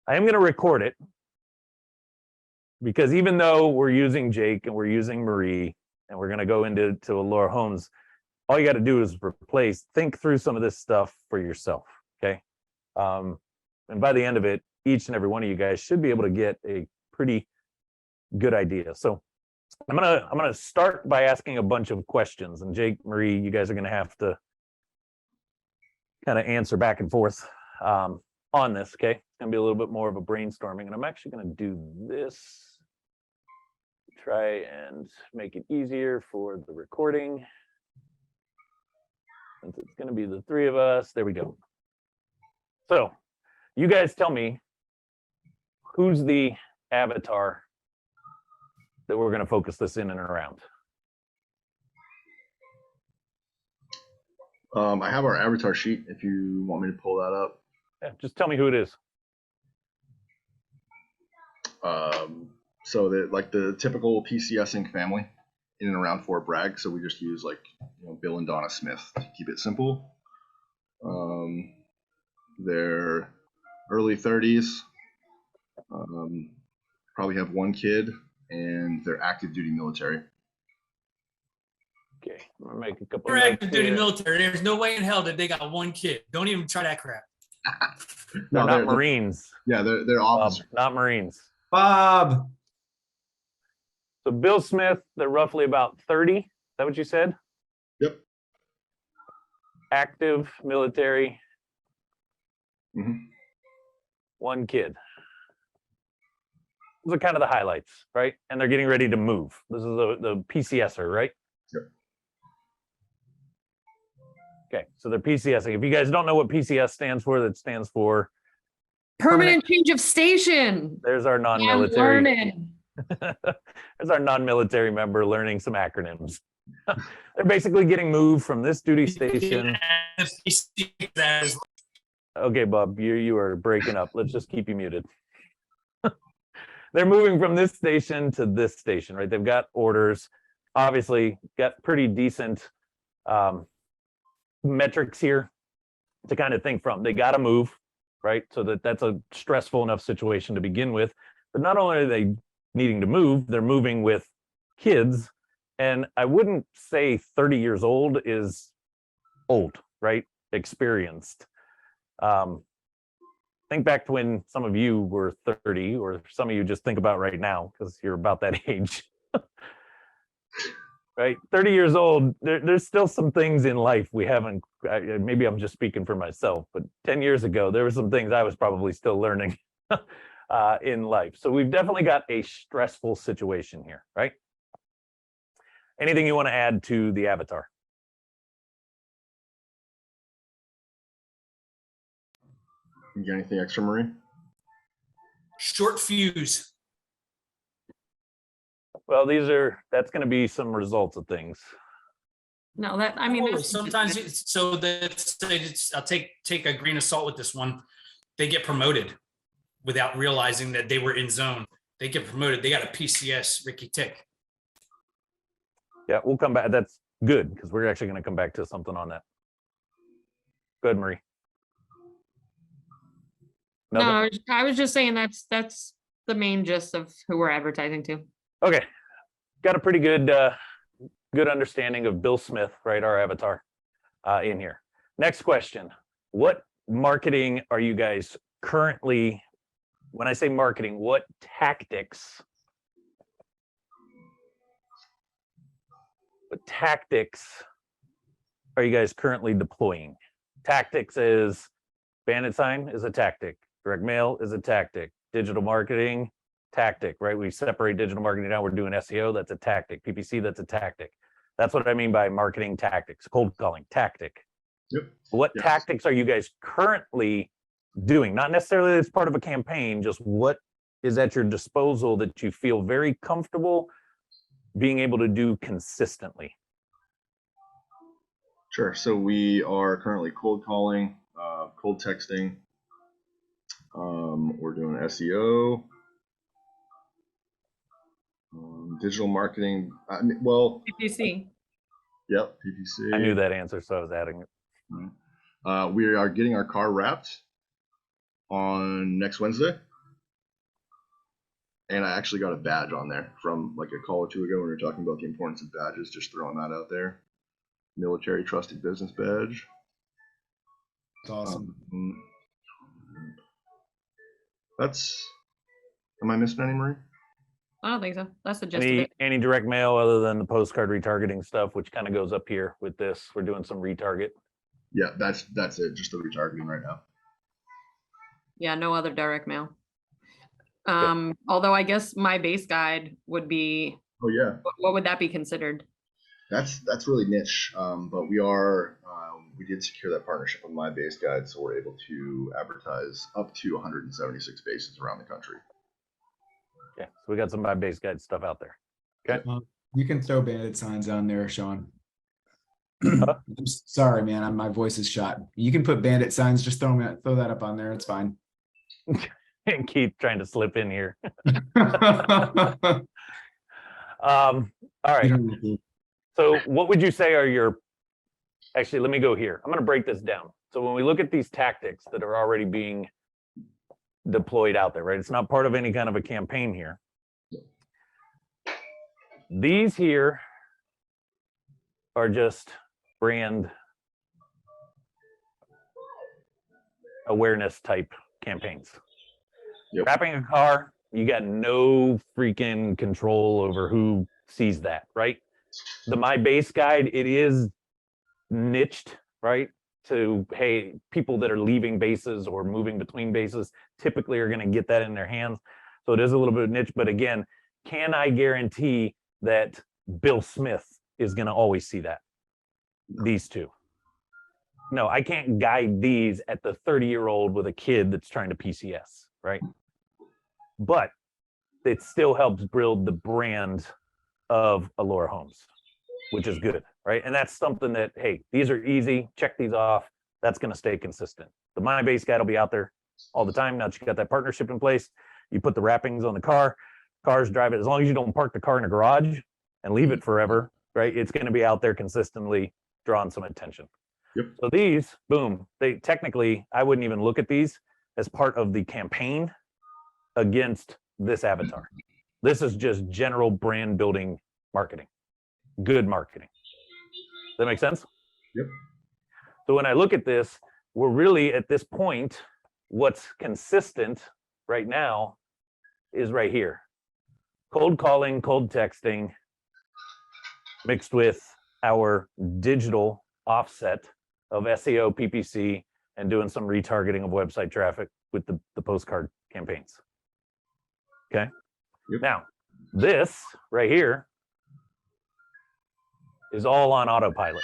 I am going to record it because even though we're using Jake and we're using Marie and we're going to go into Laura Holmes, all you got to do is think through some of this stuff for yourself. Okay. And by the end of it, each and every one of you guys should be able to get a pretty good idea. So I'm gonna start by asking a bunch of questions, and Jake, Marie, you guys are gonna have to kind of answer back and forth on this. Okay, it's gonna be a little bit more of a brainstorming, and I'm actually gonna do this, try and make it easier for the recording, since it's gonna be the three of us. There we go. So you guys tell me, who's the avatar that we're going to focus this in and around? I have our avatar sheet if you want me to pull that up. Yeah, just tell me who it is. So the typical PCSing family in and around Fort Bragg. So we just use Bill and Donna Smith to keep it simple. They're early 30s. Probably have one kid, and they're active duty military. Okay, I'm gonna make a couple. They're active duty military. There's no way in hell that they got one kid. Don't even try that crap. No, they're not Marines. Yeah, they're officers. Not Marines. Bob. So Bill Smith, they're roughly about 30. Is that what you said? Yep. Active military. Mm-hmm. One kid. Those are kind of the highlights, right? And they're getting ready to move. This is the PCSer, right? Yep. Okay, so they're PCSing. If you guys don't know what PCS stands for, that stands for permanent change of station. There's our non-military. There's our non-military member learning some acronyms. They're basically getting moved from this duty station. Okay, Bob, you are breaking up. Let's just keep you muted. They're moving from this station to this station, right? They've got orders, obviously got pretty decent metrics here to kind of think from. They got to move, right? So that's a stressful enough situation to begin with. But not only are they needing to move, they're moving with kids. And I wouldn't say 30 years old is old, right? Experienced. Think back to when some of you were 30, or some of you just think about right now because you're about that age. Right? 30 years old, there's still some things in life we haven't, maybe I'm just speaking for myself, but 10 years ago, there were some things I was probably still learning in life. So we've definitely got a stressful situation here, right? Anything you want to add to the avatar? You got anything extra, Marie? Short fuse. Well, that's going to be some results of things. No, that's Sometimes I'll take a grain of salt with this one. They get promoted without realizing that they were in zone. They get promoted. They got a PCS Ricky Tick. Yeah, we'll come back. That's good because we're actually going to come back to something on that. Go ahead, Marie. No, I was just saying that's the main gist of who we're advertising to. Okay, got a pretty good understanding of Bill Smith, right? Our avatar in here. Next question: what marketing are you guys currently? When I say marketing, what tactics? What tactics are you guys currently deploying? Tactics is bandit sign is a tactic. Direct mail is a tactic. Digital marketing, tactic, right? We separate digital marketing now. We're doing SEO, that's a tactic. PPC, that's a tactic. That's what I mean by marketing tactics. Cold calling, tactic. Yep. What tactics are you guys currently doing? Not necessarily as part of a campaign, just what is at your disposal that you feel very comfortable being able to do consistently? Sure. So we are currently cold calling, cold texting. We're doing SEO, digital marketing. PPC. Yep, PPC. I knew that answer, so I was adding it. We are getting our car wrapped on next Wednesday. And I actually got a badge on there from like a call or two ago when we were talking about the importance of badges, just throwing that out there. Military trusted business badge. That's awesome. That's, am I missing any, Marie? I don't think so. That's the gist of Any it. any direct mail other than the postcard retargeting stuff, which kind of goes up here with this. We're doing some retarget. Yeah, that's it. Just the retargeting right now. Yeah, no other direct mail. Although I guess my base guide would be, Oh yeah, what would that be considered? that's really niche. But we did secure that partnership with My Base Guide, so we're able to advertise up to 176 bases around the country. Okay, so we got some My Base Guide stuff out there. You can throw bandit signs on there, Shawn. Huh? I'm sorry, man. My voice is shot. You can put bandit signs. Just throw that up on there. It's fine. And keep trying to slip in here. All right. So what would you say are your, actually, let me go here. I'm going to break this down. So when we look at these tactics that are already being deployed out there, right? It's not part of any kind of a campaign here. These here are just brand awareness type campaigns. Yep. Wrapping a car, you got no freaking control over who sees that, right? The My Base Guide, it is niched, right? To, hey, people that are leaving bases or moving between bases typically are going to get that in their hands. So it is a little bit niche, but again, can I guarantee that Bill Smith is going to always see that? These two. No, I can't guide these at the 30-year-old with a kid that's trying to PCS, right? But it still helps build the brand of Allure Homes, which is good, right? And that's something that, hey, these are easy, check these off. That's going to stay consistent. The My Base Guide will be out there all the time. Now that you got that partnership in place, you put the wrappings on the car, cars drive it. As long as you don't park the car in a garage and leave it forever, right? It's going to be out there consistently, drawing some attention. Yep. So these, boom, they technically, I wouldn't even look at these as part of the campaign against this avatar. This is just general brand building marketing, good marketing. Does that make sense? Yep. So when I look at this, we're really at this point, what's consistent right now is right here. Cold calling, cold texting, mixed with our digital offset of SEO, PPC, and doing some retargeting of website traffic with the postcard campaigns. Okay. Yep. Now, this right here is all on autopilot.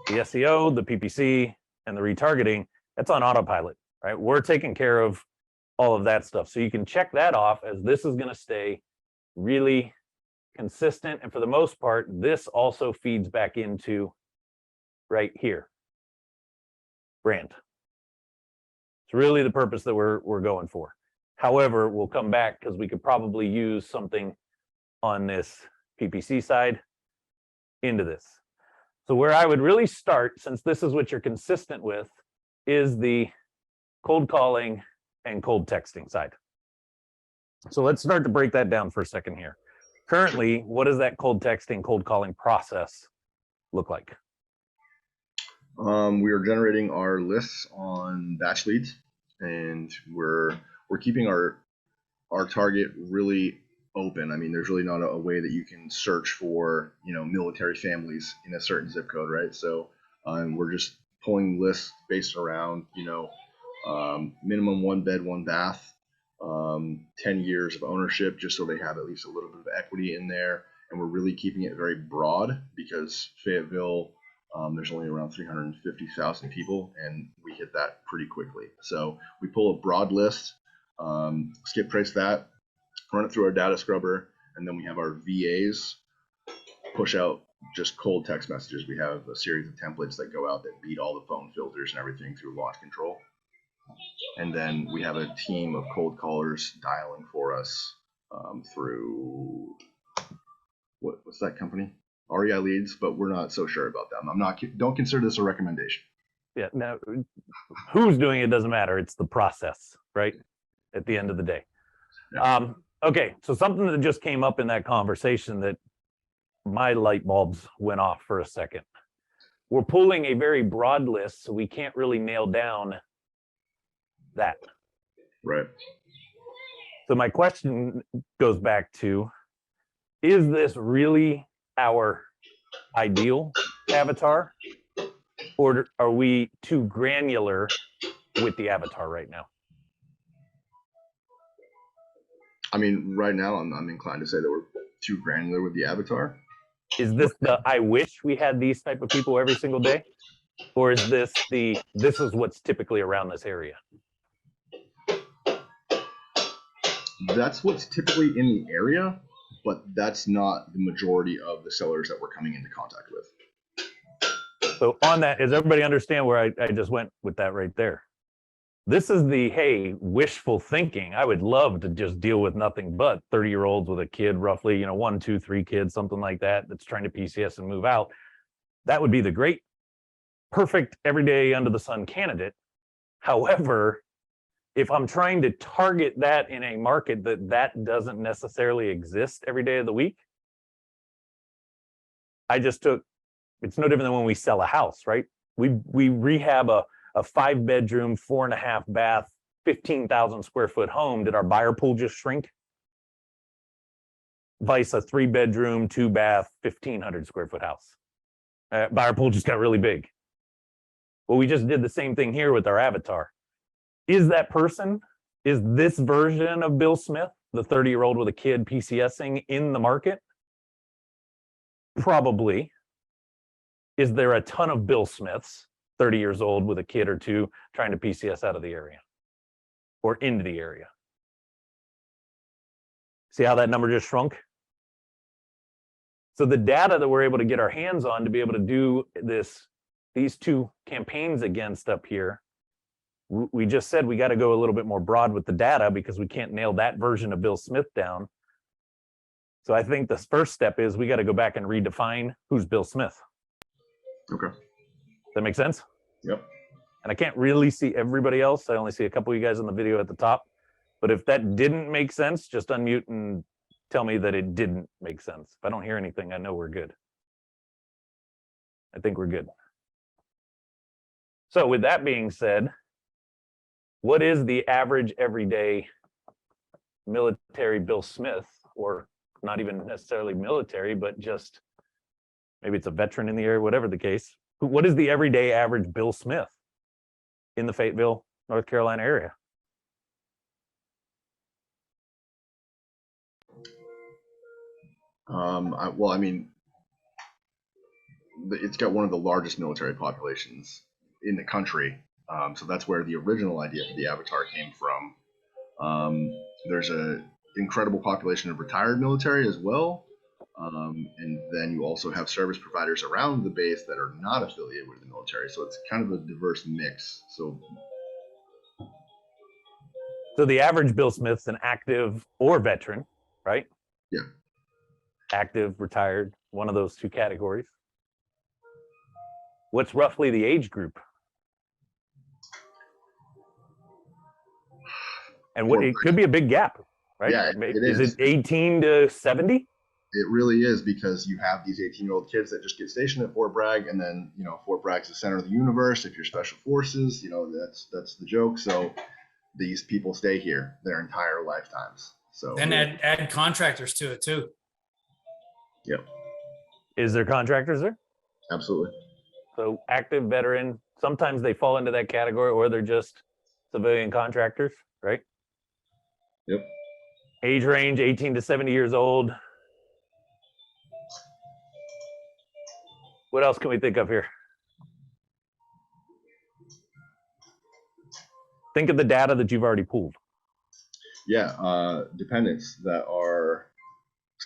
The SEO, the PPC, and the retargeting, that's on autopilot, right? We're taking care of all of that stuff. So you can check that off as this is going to stay really consistent. And for the most part, this also feeds back into right here, brand. It's really the purpose that we're going for. However, we'll come back because we could probably use something on this PPC side into this. So where I would really start, since this is what you're consistent with, is the cold calling and cold texting side. So let's start to break that down for a second here. Currently, what does that cold texting, cold calling process look like? We are generating our lists on batch leads, and we're keeping our target really open. I mean, there's really not a way that you can search for, military families in a certain zip code, right? So we're just pulling lists based around, minimum 1 bed, 1 bath, 10 years of ownership, just so they have at least a little bit of equity in there. And we're really keeping it very broad because Fayetteville, there's only around 350,000 people, and we hit that pretty quickly. So we pull a broad list, skip trace that, run it through our data scrubber, and then we have our VAs push out just cold text messages. We have a series of templates that go out that beat all the phone filters and everything through launch control. And then we have a team of cold callers dialing for us through, what's that company? REI Leads, but we're not so sure about them. Don't consider this a recommendation. Yeah, now who's doing it doesn't matter. It's the process, right? At the end of the day. Okay, so something that just came up in that conversation that my light bulbs went off for a second. We're pulling a very broad list, so we can't really nail down that. Right. So my question goes back to, is this really our ideal avatar? Or are we too granular with the avatar right now? I mean, right now I'm inclined to say that we're too granular with the avatar. Is this the I wish we had these type of people every single day? Or is this this is what's typically around this area? That's what's typically in the area, but that's not the majority of the sellers that we're coming into contact with. So on that, does everybody understand where I just went with that right there? This is the, hey, wishful thinking. I would love to just deal with nothing but 30-year-olds with a kid, roughly, 1, 2, 3 kids, something like that, that's trying to PCS and move out. That would be the great, perfect, everyday under the sun candidate. However, if I'm trying to target that in a market that doesn't necessarily exist every day of the week, it's no different than when we sell a house, right? We rehab a 5-bedroom, 4.5 bath, 15,000 square foot home. Did our buyer pool just shrink? Vice a 3-bedroom, 2-bath, 1,500 square foot house. Buyer pool just got really big. Well, we just did the same thing here with our avatar. Is that person, is this version of Bill Smith, the 30-year-old with a kid PCSing, in the market? Probably. Is there a ton of Bill Smiths, 30 years old with a kid or two, trying to PCS out of the area or into the area? See how that number just shrunk? So the data that we're able to get our hands on to be able to do these 2 campaigns against up here, we just said we got to go a little bit more broad with the data because we can't nail that version of Bill Smith down. So I think the first step is we got to go back and redefine who's Bill Smith. Okay. Does that make sense? Yep. And I can't really see everybody else. I only see a couple of you guys in the video at the top. But if that didn't make sense, just unmute and tell me that it didn't make sense. If I don't hear anything, I know we're good. I think we're good. So with that being said, what is the average everyday military Bill Smith, or not even necessarily military, but just maybe it's a veteran in the area, whatever the case. What is the everyday average Bill Smith in the Fayetteville, North Carolina area? Well, I mean, it's got one of the largest military populations in the country. So that's where the original idea for the avatar came from. There's an incredible population of retired military as well. And then you also have service providers around the base that are not affiliated with the military. So it's kind of a diverse mix. So the average Bill Smith's an active or veteran, right? Yeah. Active, retired, one of those 2 categories. What's roughly the age group? And it could be a big gap, right? Yeah, it is. Is it 18 to 70? It really is, because you have these 18-year-old kids that just get stationed at Fort Bragg, and then Fort Bragg's the center of the universe. If you're special forces, that's the joke. So these people stay here their entire lifetimes. So then add contractors to it too. Yep. Is there contractors there? Absolutely. So active, veteran, sometimes they fall into that category, or they're just civilian contractors, right? Yep. Age range 18 to 70 years old. What else can we think of here? Think of the data that you've already pulled. Yeah, dependents that are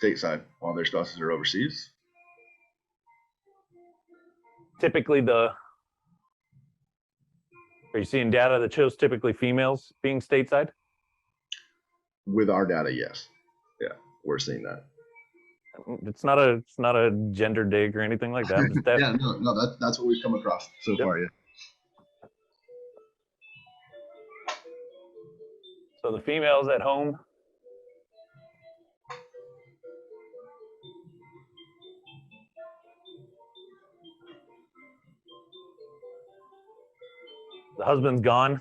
stateside while their spouses are overseas. Typically are you seeing data that shows typically females being stateside? With our data, yes. Yeah, we're seeing that. It's not a gender dig or anything like that. Just that. Yeah, no, that's what we've come across so far. Yeah. So the females at home The husband's gone.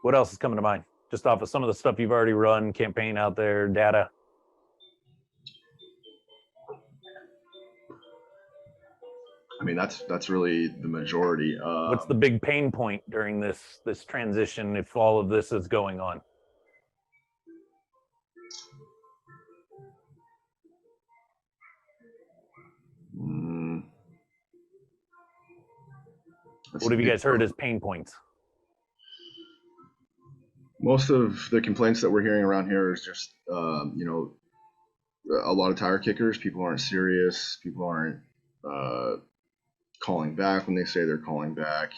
What else is coming to mind? Just off of some of the stuff you've already run, campaign out there, data. I mean, that's really the majority. What's the big pain point during this transition if all of this is going on? That's What have you a big guys heard as pain points? Most of the complaints that we're hearing around here is just, you know, a lot of tire kickers. People aren't serious. People aren't calling back when they say they're calling back.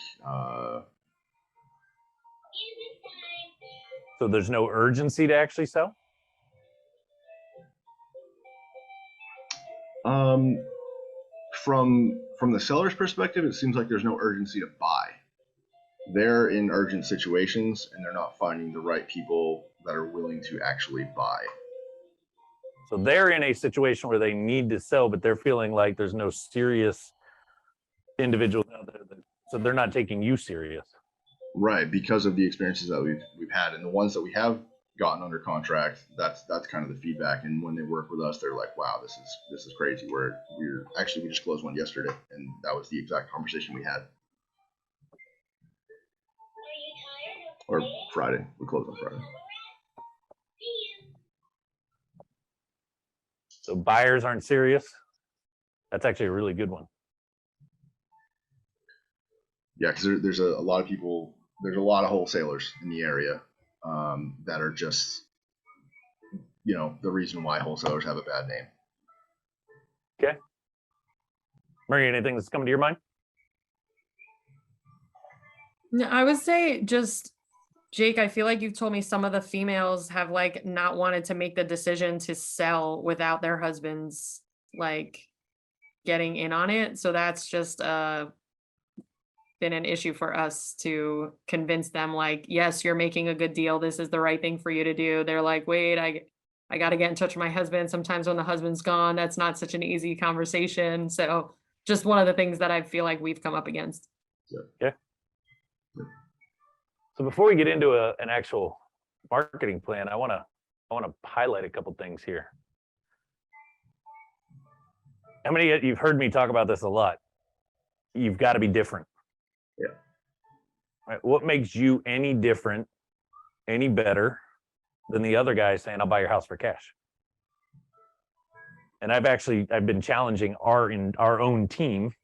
So there's no urgency to actually sell? From the seller's perspective, it seems like there's no urgency to buy. They're in urgent situations and they're not finding the right people that are willing to actually buy. So they're in a situation where they need to sell, but they're feeling like there's no serious individuals out there so they're not taking you serious. Right, because of the experiences that we've had, and the ones that we have gotten under contract, that's kind of the feedback. And when they work with us, they're like, "Wow, this is crazy." We just closed one yesterday, and that was the exact conversation we had. Or Friday, we closed on Friday. So buyers aren't serious. That's actually a really good one. Yeah, because there's a lot of people. There's a lot of wholesalers in the area that are just, you know, the reason why wholesalers have a bad name. Okay. Murray, anything that's coming to your mind? No, I would say just, Jake, I feel like you've told me some of the females have like not wanted to make the decision to sell without their husbands like getting in on it. So that's just been an issue for us to convince them, like, yes, you're making a good deal. This is the right thing for you to do. They're like, wait, I got to get in touch with my husband. Sometimes when the husband's gone, that's not such an easy conversation. So just one of the things that I feel like we've come up against. Okay. So before we get into an actual marketing plan, I want to highlight a couple things here. How many of you've heard me talk about this a lot? You've got to be different. Yeah. Right? What makes you any different, any better than the other guy saying, "I'll buy your house for cash"? And I've been challenging our own team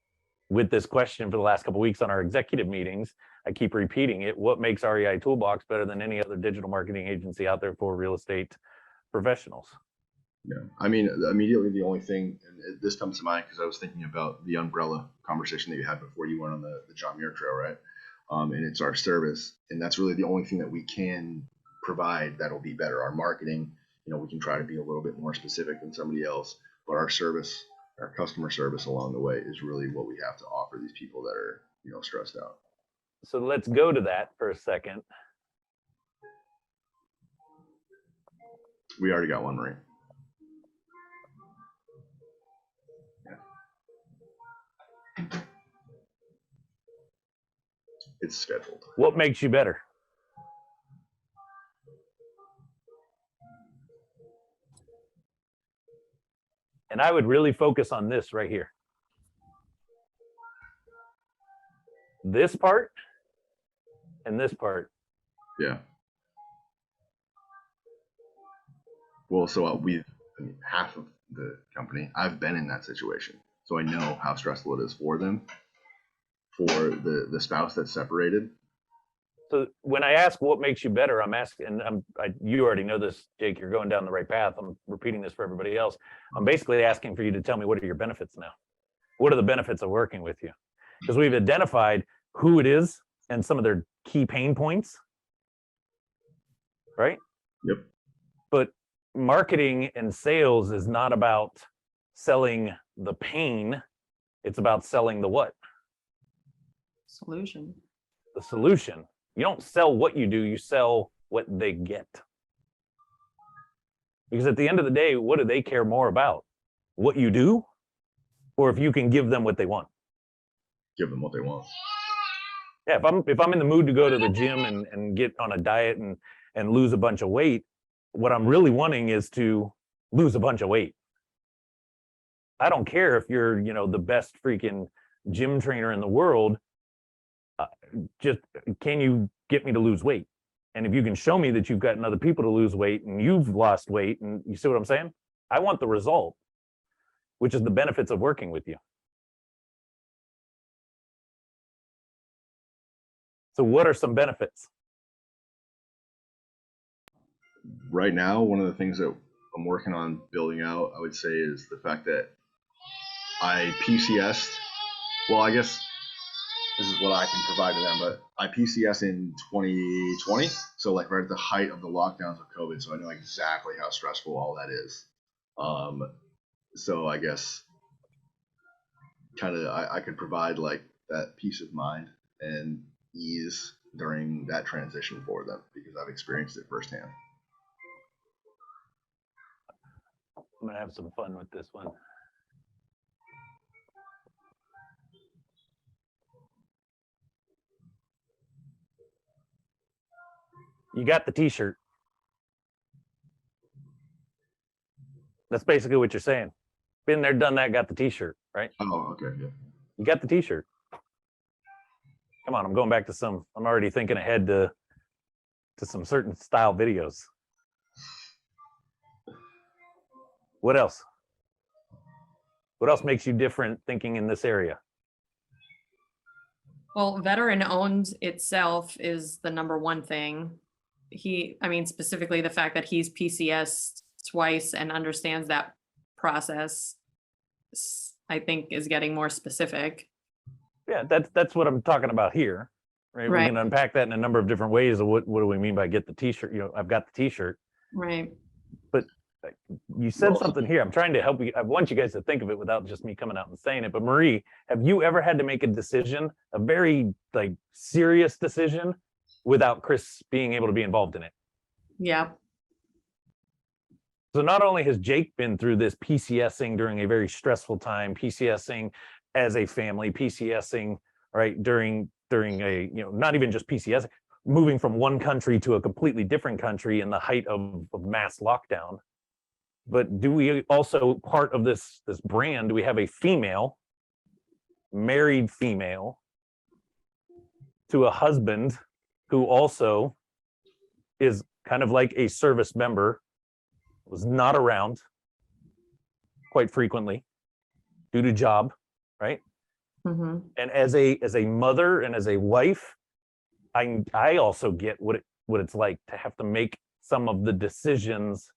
with this question for the last couple of weeks on our executive meetings. I keep repeating it. What makes REI Toolbox better than any other digital marketing agency out there for real estate professionals? Yeah, I mean, immediately the only thing, and this comes to mind because I was thinking about the umbrella conversation that you had before you went on the John Muir Trail, right? And it's our service, and that's really the only thing that we can provide that'll be better. Our marketing, you know, we can try to be a little bit more specific than somebody else, but our service, our customer service along the way is really what we have to offer these people that are, you know, stressed out. So let's go to that for a second. We already got one, Marie. It's scheduled. What makes you better? And I would really focus on this right here. This part and this part. Yeah. Well, so I mean, half of the company, I've been in that situation. So I know how stressful it is for them, for the spouse that's separated. So when I ask what makes you better, I'm asking, and you already know this, Jake, you're going down the right path. I'm repeating this for everybody else. I'm basically asking for you to tell me, what are your benefits now? What are the benefits of working with you? Because we've identified who it is and some of their key pain points, right? Yep. But marketing and sales is not about selling the pain. It's about selling the what? Solution. The solution. You don't sell what you do, you sell what they get. Because at the end of the day, what do they care more about? What you do, or if you can give them what they want? give them what they want. Yeah, if I'm in the mood to go to the gym and get on a diet and lose a bunch of weight, what I'm really wanting is to lose a bunch of weight. I don't care if you're, the best freaking gym trainer in the world. Just can you get me to lose weight? And if you can show me that you've gotten other people to lose weight and you've lost weight, and you see what I'm saying? I want the result, which is the benefits of working with you. So what are some benefits? Right now, one of the things that I'm working on building out, I would say, is the fact that I PCS'd. Well, I guess this is what I can provide to them, but I PCS in 2020. So like right at the height of the lockdowns of COVID. So I know exactly how stressful all that is. So I guess kind of I could provide like that peace of mind and ease during that transition for them because I've experienced it firsthand. I'm gonna have some fun with this one. You got the t-shirt. That's basically what you're saying. Been there, done that, got the t-shirt, right? Oh, okay, yeah. You got the t-shirt. Come on, I'm going back to I'm already thinking ahead to some certain style videos. What else? What else makes you different thinking in this area? Well, veteran owned itself is the number one thing. Specifically the fact that he's PCS twice and understands that process, I think is getting more specific. Yeah, that's what I'm talking about here, right? We Right. can unpack that in a number of different ways of what do we mean by get the t-shirt? I've got the t-shirt. Right. But you said Well, something here. I'm trying to help you. I want you guys to think of it without just me coming out and saying it. But Marie, have you ever had to make a decision, a very serious decision, without Chris being able to be involved in it? Yeah. So not only has Jake been through this PCSing during a very stressful time, PCSing as a family, PCSing right during a not even just PCSing, moving from one country to a completely different country in the height of mass lockdown. But do we also, part of this brand, do we have a female, married female, to a husband who also is kind of like a service member, was not around quite frequently due to job, right? Mm-hmm. And as a mother and as a wife, I also get what it's like to have to make some of the decisions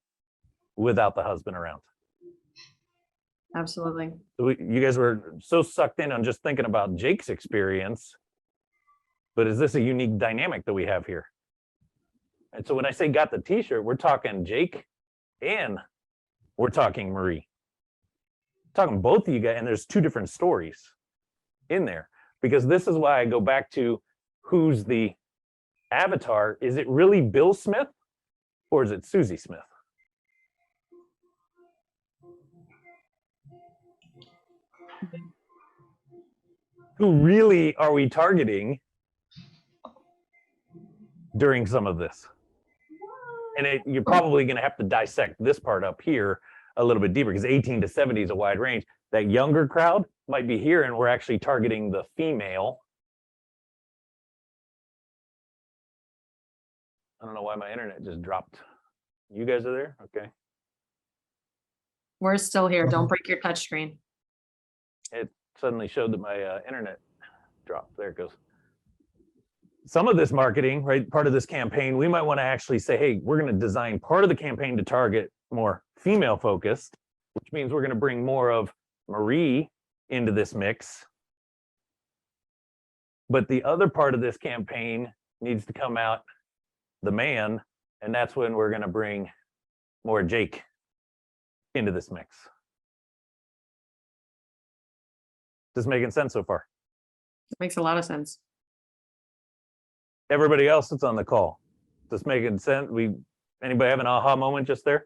without the husband around. Absolutely. So you guys were so sucked in on just thinking about Jake's experience, but is this a unique dynamic that we have here? And so when I say got the t-shirt, we're talking Jake and we're talking Marie. Talking both of you guys, and there's two different stories in there, because this is why I go back to who's the avatar. Is it really Bill Smith or is it Susie Smith? Who really are we targeting during some of this? And you're probably going to have to dissect this part up here a little bit deeper, because 18 to 70 is a wide range. That younger crowd might be here, and we're actually targeting the female. I don't know why my internet just dropped. You guys are there? Okay. We're still here. Don't break your touch screen. It suddenly showed that my internet dropped. There it goes. Some of this marketing, right, part of this campaign, we might want to actually say, hey, we're going to design part of the campaign to target more female focused, which means we're going to bring more of Marie into this mix. But the other part of this campaign needs to come out the man, and that's when we're going to bring more Jake into this mix. This making sense so far? It makes a lot of sense. Everybody else that's on the call, this making sense? Anybody have an aha moment just there?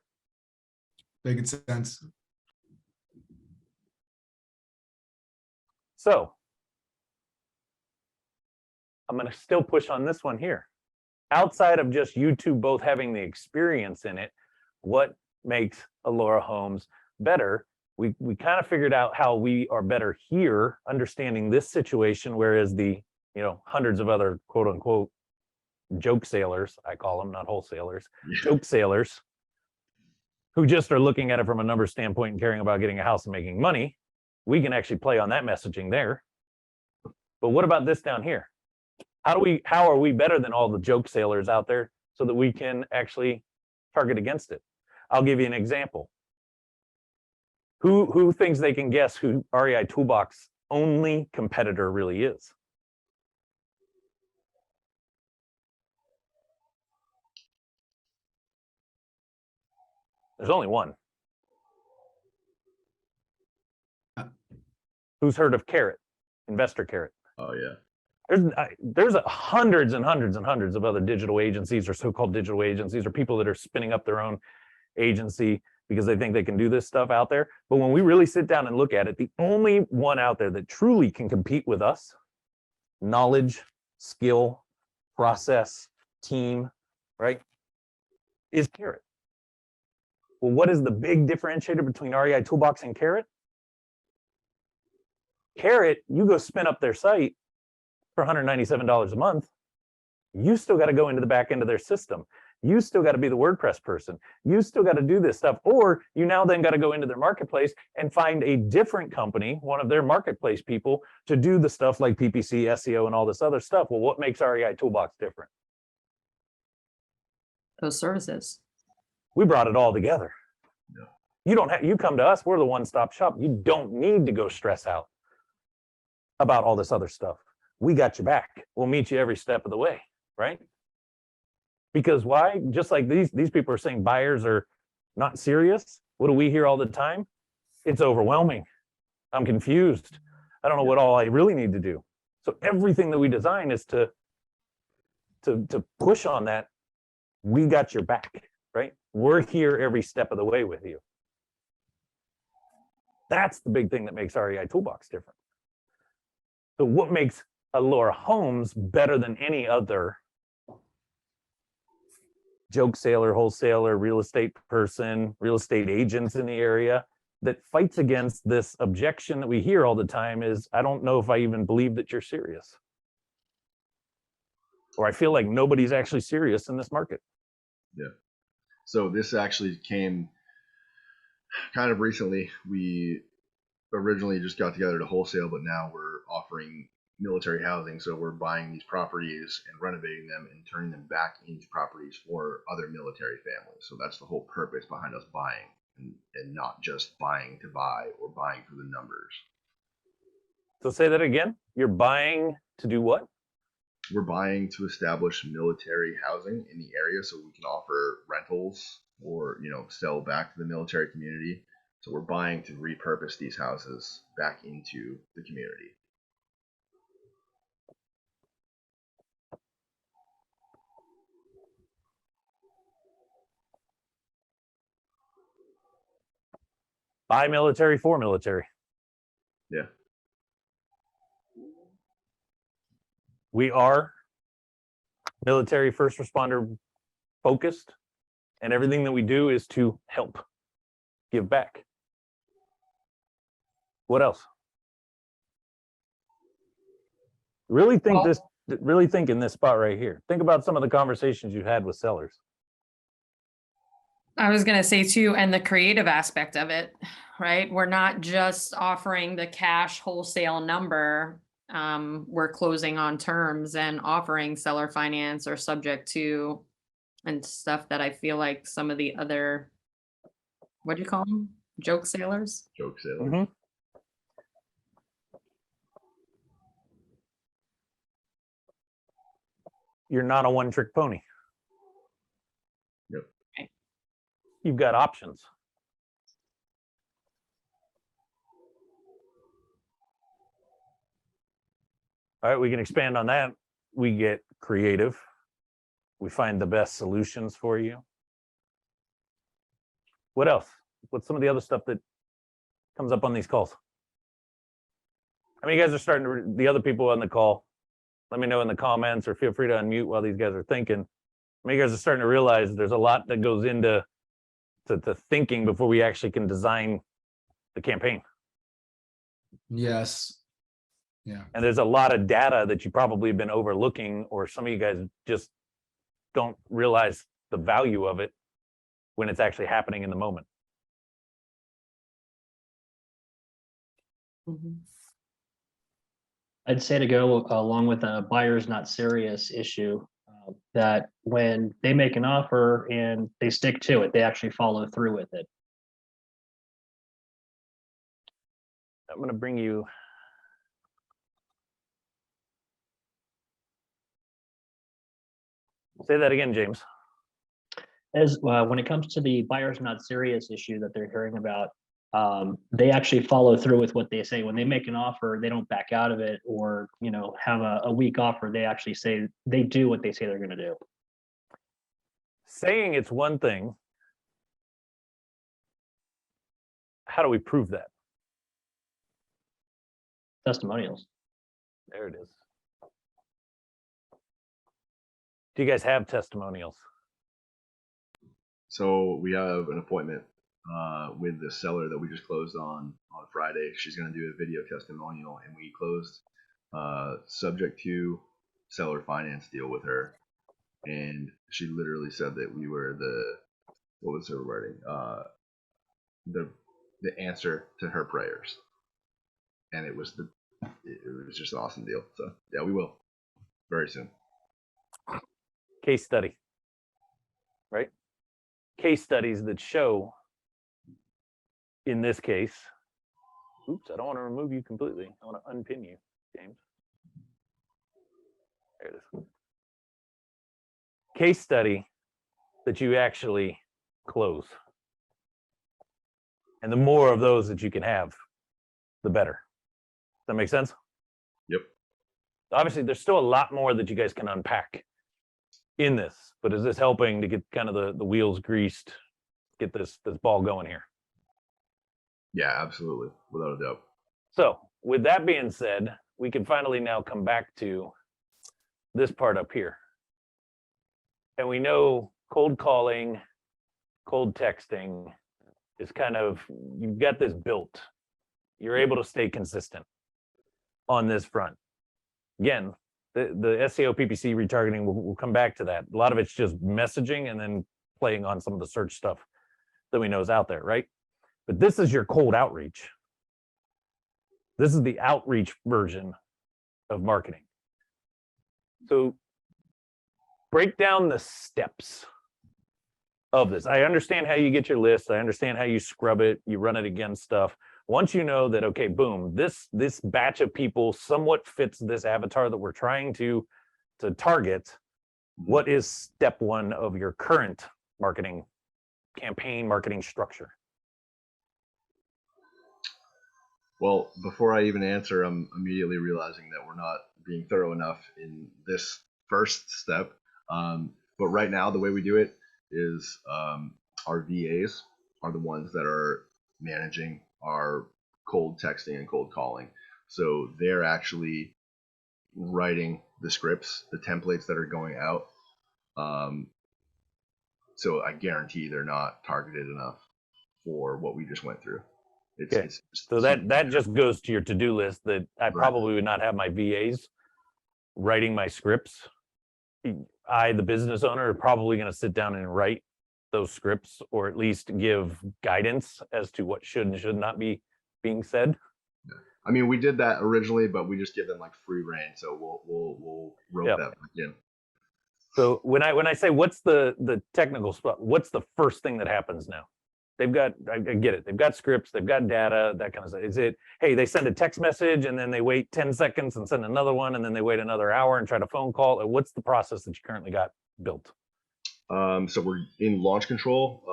Making sense. So I'm going to still push on this one here. Outside of just you two both having the experience in it, what makes Allura Homes better? We kind of figured out how we are better here, understanding this situation, whereas the, you know, hundreds of other quote unquote joke sailors, I call them, not wholesalers, joke sailors, who just are looking at it from a number standpoint and caring about getting a house and making money. We can actually play on that messaging there. But what about this down here? How are we better than all the joke sailors out there so that we can actually target against it? I'll give you an example. Who thinks they can guess who REI Toolbox only competitor really is? There's only one. Who's heard of Carrot, Investor Carrot? Oh yeah. There's hundreds and hundreds and hundreds of other digital agencies or so-called digital agencies or people that are spinning up their own agency because they think they can do this stuff out there. But when we really sit down and look at it, the only one out there that truly can compete with us, knowledge, skill, process, team, right, is Carrot. Well, what is the big differentiator between REI Toolbox and Carrot? Carrot, you go spin up their site for $197 a month. You still got to go into the back end of their system. You still got to be the WordPress person. You still got to do this stuff. Or you now then got to go into their marketplace and find a different company, one of their marketplace people, to do the stuff like PPC, SEO, and all this other stuff. Well, what makes REI Toolbox different? Those services. We brought it all together. Yeah. You don't have, you come to us, we're the one-stop shop. You don't need to go stress out about all this other stuff. We got your back. We'll meet you every step of the way, right? Because why? Just like these people are saying buyers are not serious. What do we hear all the time? It's overwhelming. I'm confused. I don't know what all I really need to do. So everything that we design is to push on that. We got your back, right? We're here every step of the way with you. That's the big thing that makes REI Toolbox different. So what makes Allura Homes better than any other joke sailor, wholesaler, real estate person, real estate agents in the area that fights against this objection that we hear all the time is, I don't know if I even believe that you're serious. Or I feel like nobody's actually serious in this market. Yeah. So this actually came kind of recently. We originally just got together to wholesale, but now we're offering military housing. So we're buying these properties and renovating them and turning them back into properties for other military families. So that's the whole purpose behind us buying, and not just buying to buy or buying for the numbers. So say that again. You're buying to do what? We're buying to establish military housing in the area so we can offer rentals or, sell back to the military community. So we're buying to repurpose these houses back into the community. Buy military for military. Yeah. We are military first responder focused, and everything that we do is to help give back. What else? Really think in this spot right here. Think about some of the conversations you've had with sellers. I was going to say too, and the creative aspect of it, right? We're not just offering the cash wholesale number. We're closing on terms and offering seller finance or subject to and stuff that I feel like some of the other, what do you call them? Joke sailors? Joke sailors. Mm-hmm. You're not a one-trick pony. Yep. Okay. You've got options. All right, we can expand on that. We get creative. We find the best solutions for you. What else? What's some of the other stuff that comes up on these calls? I mean, you guys are starting to, the other people on the call, let me know in the comments, or feel free to unmute while these guys are thinking. You guys are starting to realize there's a lot that goes into to thinking before we actually can design the campaign. Yes. Yeah. And there's a lot of data that you probably have been overlooking, or some of you guys just don't realize the value of it when it's actually happening in the moment. I'd say to go along with a buyer's not serious issue, that when they make an offer and they stick to it, they actually follow through with it. I'm going to bring you. Say that again, James. As when it comes to the buyer's not serious issue that they're hearing about, they actually follow through with what they say. When they make an offer, they don't back out of it, or have a weak offer. They actually say they do what they say they're going to do. Saying it's one thing. How do we prove that? Testimonials. There it is. Do you guys have testimonials? So we have an appointment with the seller that we just closed on Friday. She's going to do a video testimonial, and we closed subject to seller finance deal with her. And she literally said that we were what was her wording? The answer to her prayers. And it was just an awesome deal. So yeah, we will very soon. Case study, right? Case studies that show, in this case, oops, I don't want to remove you completely. I want to unpin you, James. There it is. Case study that you actually close. And the more of those that you can have, the better. Does that make sense? Yep. Obviously, there's still a lot more that you guys can unpack in this, but is this helping to get kind of the wheels greased, get this ball going here? Yeah, absolutely, without a doubt. So with that being said, we can finally now come back to this part up here. And we know cold calling, cold texting is kind of, you've got this built. You're able to stay consistent on this front. Again, the SEO PPC retargeting, we'll come back to that. A lot of it's just messaging and then playing on some of the search stuff that we know is out there, right? But this is your cold outreach. This is the outreach version of marketing. So break down the steps of this. I understand how you get your list. I understand how you scrub it, you run it against stuff. Once you know that, okay, boom, this batch of people somewhat fits this avatar that we're trying to target, what is step one of your current marketing campaign, marketing structure? Well, before I even answer, I'm immediately realizing that we're not being thorough enough in this first step. But right now, the way we do it is our VAs are the ones that are managing our cold texting and cold calling. So they're actually writing the scripts, the templates that are going out. So I guarantee they're not targeted enough for what we just went through. It's so that just goes to your to-do list that I probably would not have my VAs writing my scripts. I, the business owner, are probably going to sit down and write those scripts, or at least give guidance as to what should and should not be being said. I mean, we did that originally, but we just give them like free reign. So we'll rope that back in. So when I say what's the technical spot, what's the first thing that happens now? They've got, I get it. They've got scripts, they've got data, that kind of stuff. Is it, hey, they send a text message and then they wait 10 seconds and send another one, and then they wait another hour and try to phone call? What's the process that you currently got built? So we're in launch control.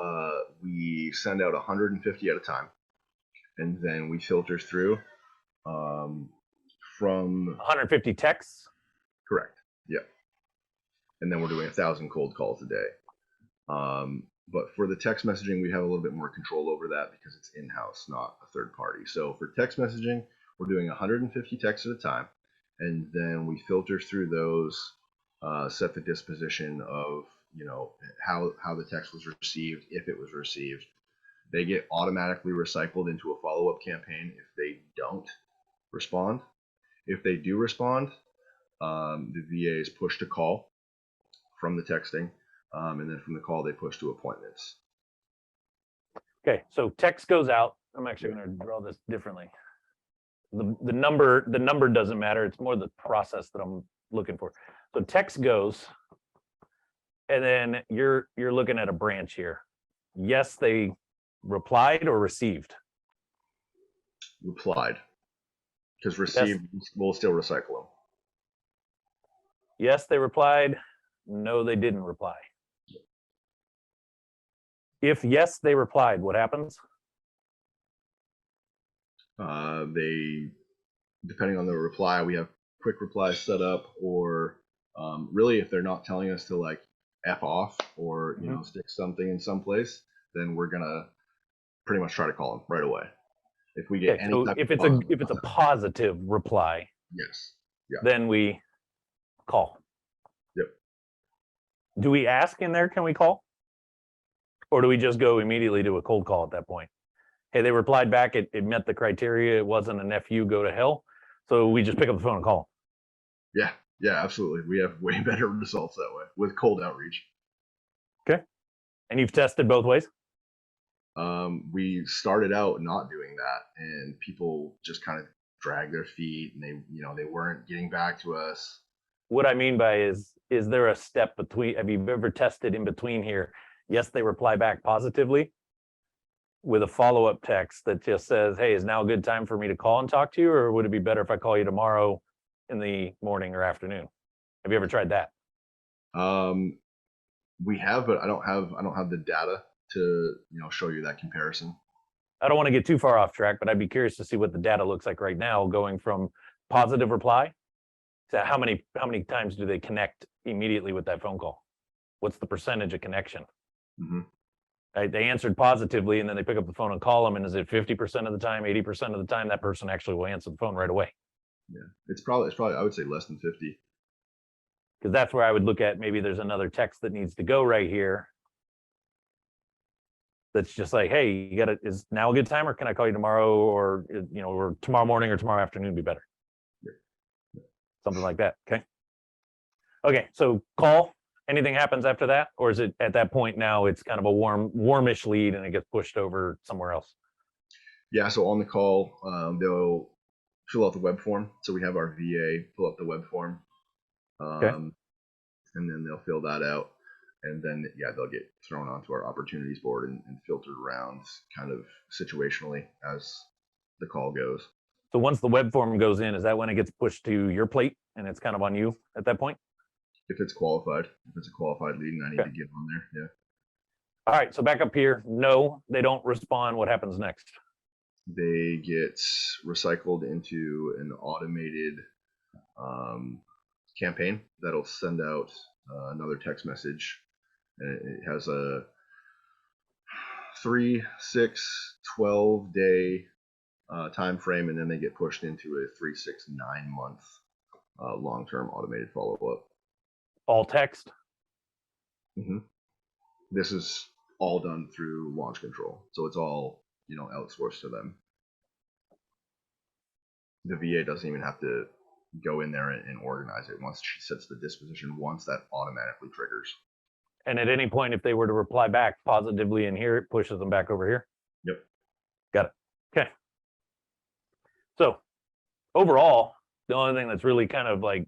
We send out 150 at a time, and then we filter through from 150 texts. Correct. Yep. And then we're doing 1,000 cold calls a day. But for the text messaging, we have a little bit more control over that because it's in-house, not a third party. So for text messaging, we're doing 150 texts at a time. and then we filter through those, set the disposition of, you know, how the text was received, if it was received. They get automatically recycled into a follow-up campaign if they don't respond. If they do respond, the VA is pushed to call from the texting, and then from the call they push to appointments. Okay, so text goes out. I'm actually going to draw this differently. The number doesn't matter. It's more the process that I'm looking for. So text goes, and then you're looking at a branch here. Yes, they replied or received. Replied, because received we'll still recycle them. Yes, they replied. No, they didn't reply. If yes, they replied, what happens? They, depending on the reply, we have quick replies set up, or really if they're not telling us to like F off or, you know, stick something in some place, then we're gonna pretty much try to call them right away. If we get Okay, any so type if of it's a positive reply, yes. then we call. Yep. Do we ask in there, can we call? Or do we just go immediately to a cold call at that point? Hey, they replied back, it met the criteria, it wasn't an FU, go to hell. So we just pick up the phone and call. Yeah, absolutely. We have way better results that way with cold outreach. Okay. And you've tested both ways? We started out not doing that, and people just kind of dragged their feet, and they weren't getting back to us. What I mean by is there a step between, have you ever tested in between here? Yes, they reply back positively with a follow-up text that just says, hey, is now a good time for me to call and talk to you? Or would it be better if I call you tomorrow in the morning or afternoon? Have you ever tried that? We have, but I don't have the data to, show you that comparison. I don't want to get too far off track, but I'd be curious to see what the data looks like right now, going from positive reply to how many times do they connect immediately with that phone call? What's the percentage of connection? Right, they answered positively, and then they pick up the phone and call them. And is it 50% of the time, 80% of the time, that person actually will answer the phone right away? Yeah, it's probably I would say less than 50. Because that's where I would look at, maybe there's another text that needs to go right here. That's just like, hey, is now a good time, or can I call you tomorrow, or or tomorrow morning or tomorrow afternoon would be better. Something like that. Okay, so call. Anything happens after that, or is it at that point now it's kind of a warmish lead and it gets pushed over somewhere else? Yeah, so on the call, they'll fill out the web form. So we have our VA fill out the web form, and then they'll fill that out, and then they'll get thrown onto our opportunities board and filtered around kind of situationally as the call goes. So once the web form goes in, is that when it gets pushed to your plate and it's kind of on you at that point? If it's qualified, if it's a qualified lead, and I need to get on there, yeah. All right, so back up here. No, they don't respond. What happens next? They get recycled into an automated campaign that'll send out another text message, and it has a 3, 6, 12 day time frame, and then they get pushed into a 3, 6, 9 month long-term automated follow-up. All text? This is all done through launch control, so it's all outsourced to them. The VA doesn't even have to go in there and organize it. Once she sets the disposition, once that automatically triggers. And at any point, if they were to reply back positively in here, it pushes them back over here? Yep. Got it. Okay. So overall, the only thing that's really kind of like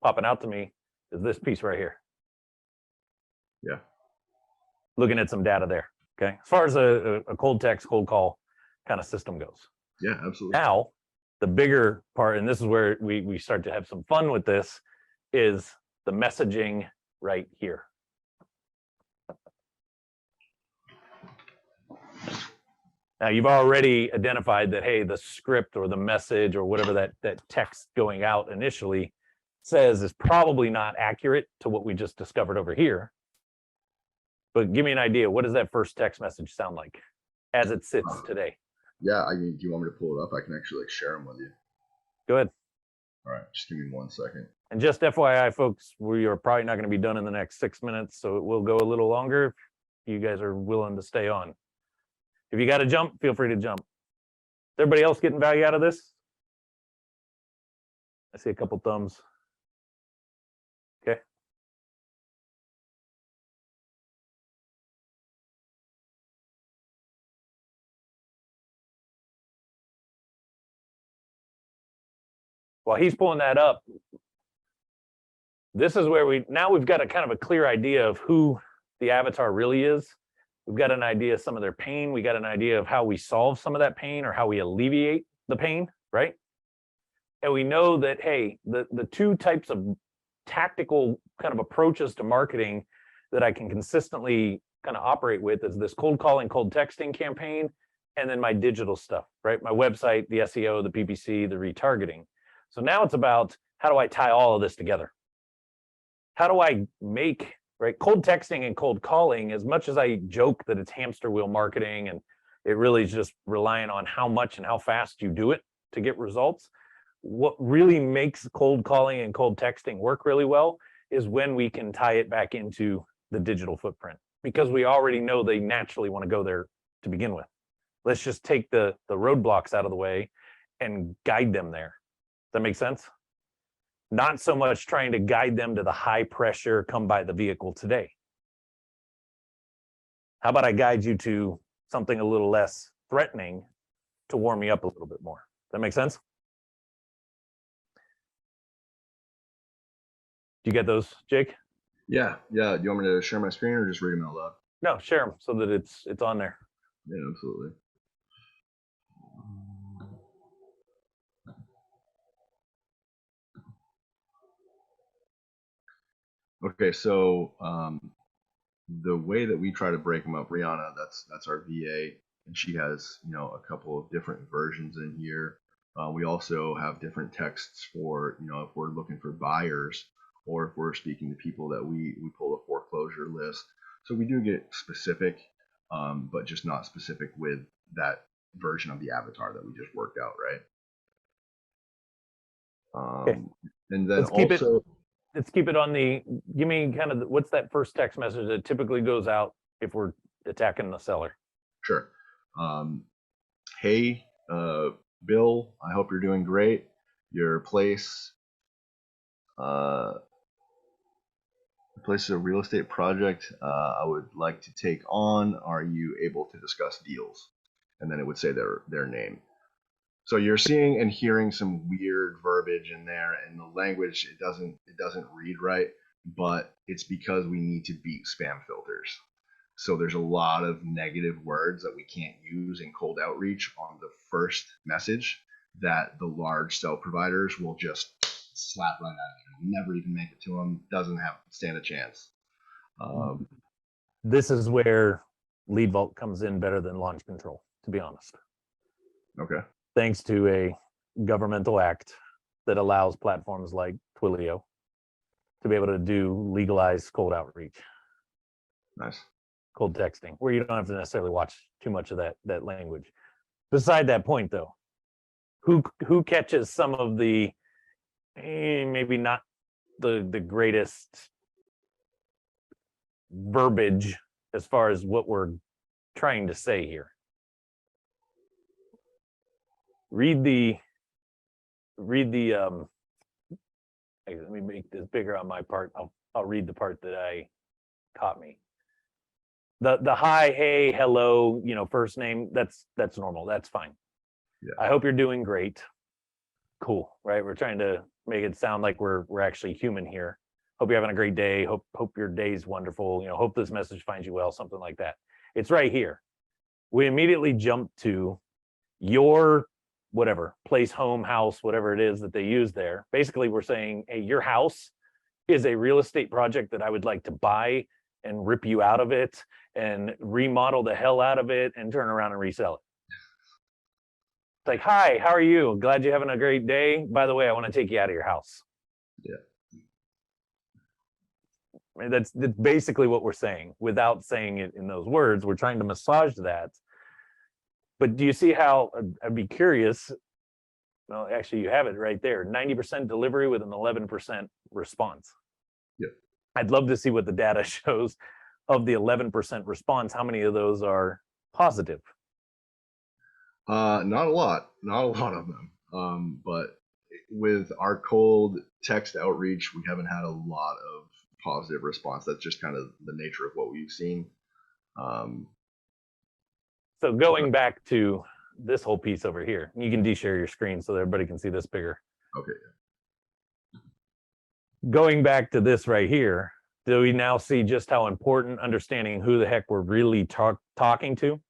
popping out to me is this piece right here. Yeah. Looking at some data there. Okay. As far as a cold text, cold call kind of system goes. Yeah, absolutely. Now, the bigger part, and this is where we start to have some fun with this, is the messaging right here. Now, you've already identified that, hey, the script or the message or whatever that text going out initially says is probably not accurate to what we just discovered over here. But give me an idea. What does that first text message sound like as it sits today? Yeah, do you want me to pull it up? I can actually share them with you. Go ahead. All right, just give me 1 second. And just FYI, folks, we are probably not going to be done in the next 6 minutes, so it will go a little longer if you guys are willing to stay on. If you got to jump, feel free to jump. Is everybody else getting value out of this? I see a couple thumbs. Okay. While he's pulling that up, this is where we've got a kind of a clear idea of who the avatar really is. We've got an idea of some of their pain. We got an idea of how we solve some of that pain or how we alleviate the pain, right? And we know that, hey, the two types of tactical kind of approaches to marketing that I can consistently kind of operate with is this cold calling, cold texting campaign, and then my digital stuff, right? My website, the SEO, the PPC, the retargeting. So now it's about how do I tie all of this together? How do I make, right? Cold texting and cold calling, as much as I joke that it's hamster wheel marketing and it really is just relying on how much and how fast you do it to get results. What really makes cold calling and cold texting work really well is when we can tie it back into the digital footprint, because we already know they naturally want to go there to begin with. Let's just take the roadblocks out of the way and guide them there. Does that make sense? Not so much trying to guide them to the high pressure, come by the vehicle today. How about I guide you to something a little less threatening to warm you up a little bit more? Does that make sense? Do you get those, Jake? Yeah. Do you want me to share my screen or just read them out loud? No, share them so that it's on there. Yeah, absolutely. Okay, so the way that we try to break them up, Rihanna, that's our VA, and she has a couple of different versions in here. We also have different texts for if we're looking for buyers or if we're speaking to people that we pull a foreclosure list. So we do get specific, but just not specific with that version of the avatar that we just worked out, right? Okay. And then Let's keep it on the, give me kind of, what's that first text message that typically goes out if we're attacking the seller? Sure. Hey, Bill, I hope you're doing great. Your place is a real estate project I would like to take on. Are you able to discuss deals? And then it would say their name. So you're seeing and hearing some weird verbiage in there, and the language it doesn't read right, but it's because we need to beat spam filters. So there's a lot of negative words that we can't use in cold outreach on the first message that the large cell providers will just slap right out of you. Never even make it to them. Doesn't stand a chance. This is where Lead Vault comes in better than Launch Control, to be honest. Okay. Thanks to a governmental act that allows platforms like Twilio to be able to do legalized cold outreach. Nice. Cold texting, where you don't have to necessarily watch too much of that language. Beside that point, though, who catches some of the maybe not the greatest verbiage as far as what we're trying to say here? Read the let me make this bigger on my part. I'll read the part that caught me. The hi, hey, hello, first name, that's normal. That's fine. Yeah. I hope you're doing great. Cool, right? We're trying to make it sound like we're actually human here. Hope you're having a great day. Hope your day's wonderful. Hope this message finds you well, something like that. It's right here. We immediately jump to your whatever, place, home, house, whatever it is that they use there. Basically, we're saying, hey, your house is a real estate project that I would like to buy and rip you out of it and remodel the hell out of it and turn around and resell it. It's like, hi, how are you? Glad you're having a great day. By the way, I want to take you out of your house. Yeah. I mean, that's basically what we're saying without saying it in those words. We're trying to massage that. But do you see how I'd be curious? Well, actually, you have it right there. 90% delivery with an 11% response. Yep. I'd love to see what the data shows of the 11% response. How many of those are positive? Not a lot of them. But with our cold text outreach, we haven't had a lot of positive response. That's just kind of the nature of what we've seen. So going back to this whole piece over here, you can de-share your screen so that everybody can see this bigger. Okay. Going back to this right here, do we now see just how important understanding who the heck we're really talking to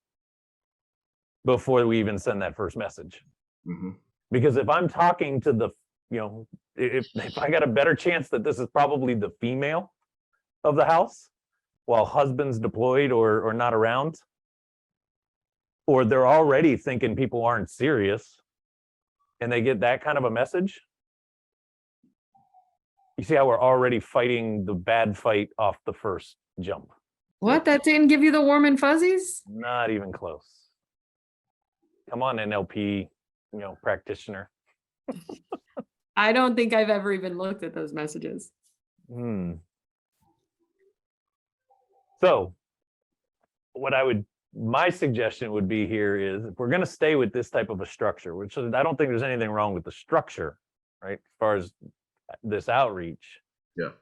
before we even send that first message? Mm-hmm. Because if I'm talking to the, if I got a better chance that this is probably the female of the house while husband's deployed or not around, or they're already thinking people aren't serious and they get that kind of a message, you see how we're already fighting the bad fight off the first jump. What? That didn't give you the warm and fuzzies? Not even close. Come on, NLP, practitioner. I don't think I've ever even looked at those messages. So my suggestion would be here is, if we're going to stay with this type of a structure, which I don't think there's anything wrong with the structure, right? As far as this outreach. Yeah.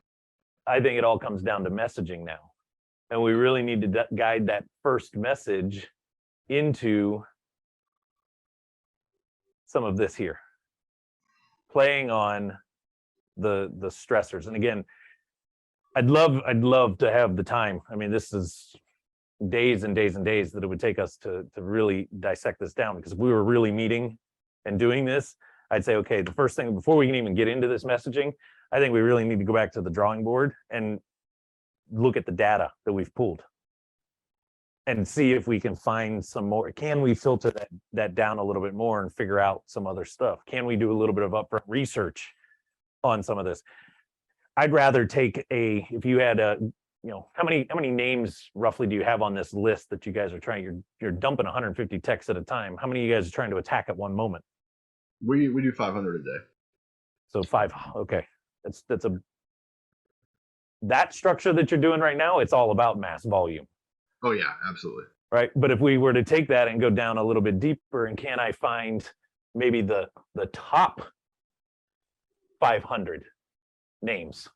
I think it all comes down to messaging now. And we really need to guide that first message into some of this here, playing on the stressors. And again, I'd love to have the time. I mean, this is days and days and days that it would take us to really dissect this down, because if we were really meeting and doing this, I'd say, okay, the first thing, before we can even get into this messaging, I think we really need to go back to the drawing board and look at the data that we've pulled and see if we can find some more. Can we filter that down a little bit more and figure out some other stuff? Can we do a little bit of upfront research on some of this? I'd rather take if you had how many names roughly do you have on this list that you guys are trying? You're dumping 150 texts at a time. How many of you guys are trying to attack at one moment? We do 500 a day. So 5. Okay, that structure that you're doing right now, it's all about mass volume. Oh yeah, absolutely. Right. But if we were to take that and go down a little bit deeper, and can I find maybe the top 500 names?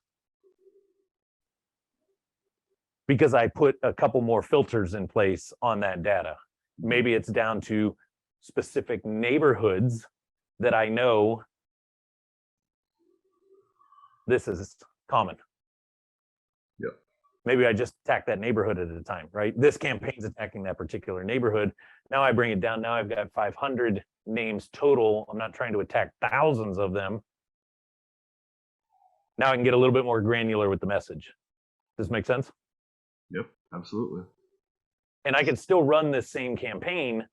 Because I put a couple more filters in place on that data. Maybe it's down to specific neighborhoods that I know this is common. Yep. Maybe I just attack that neighborhood at a time, right? This campaign's attacking that particular neighborhood. Now I bring it down. Now I've got 500 names total. I'm not trying to attack thousands of them. Now I can get a little bit more granular with the message. Does this make sense? Yep, absolutely. And I can still run this same campaign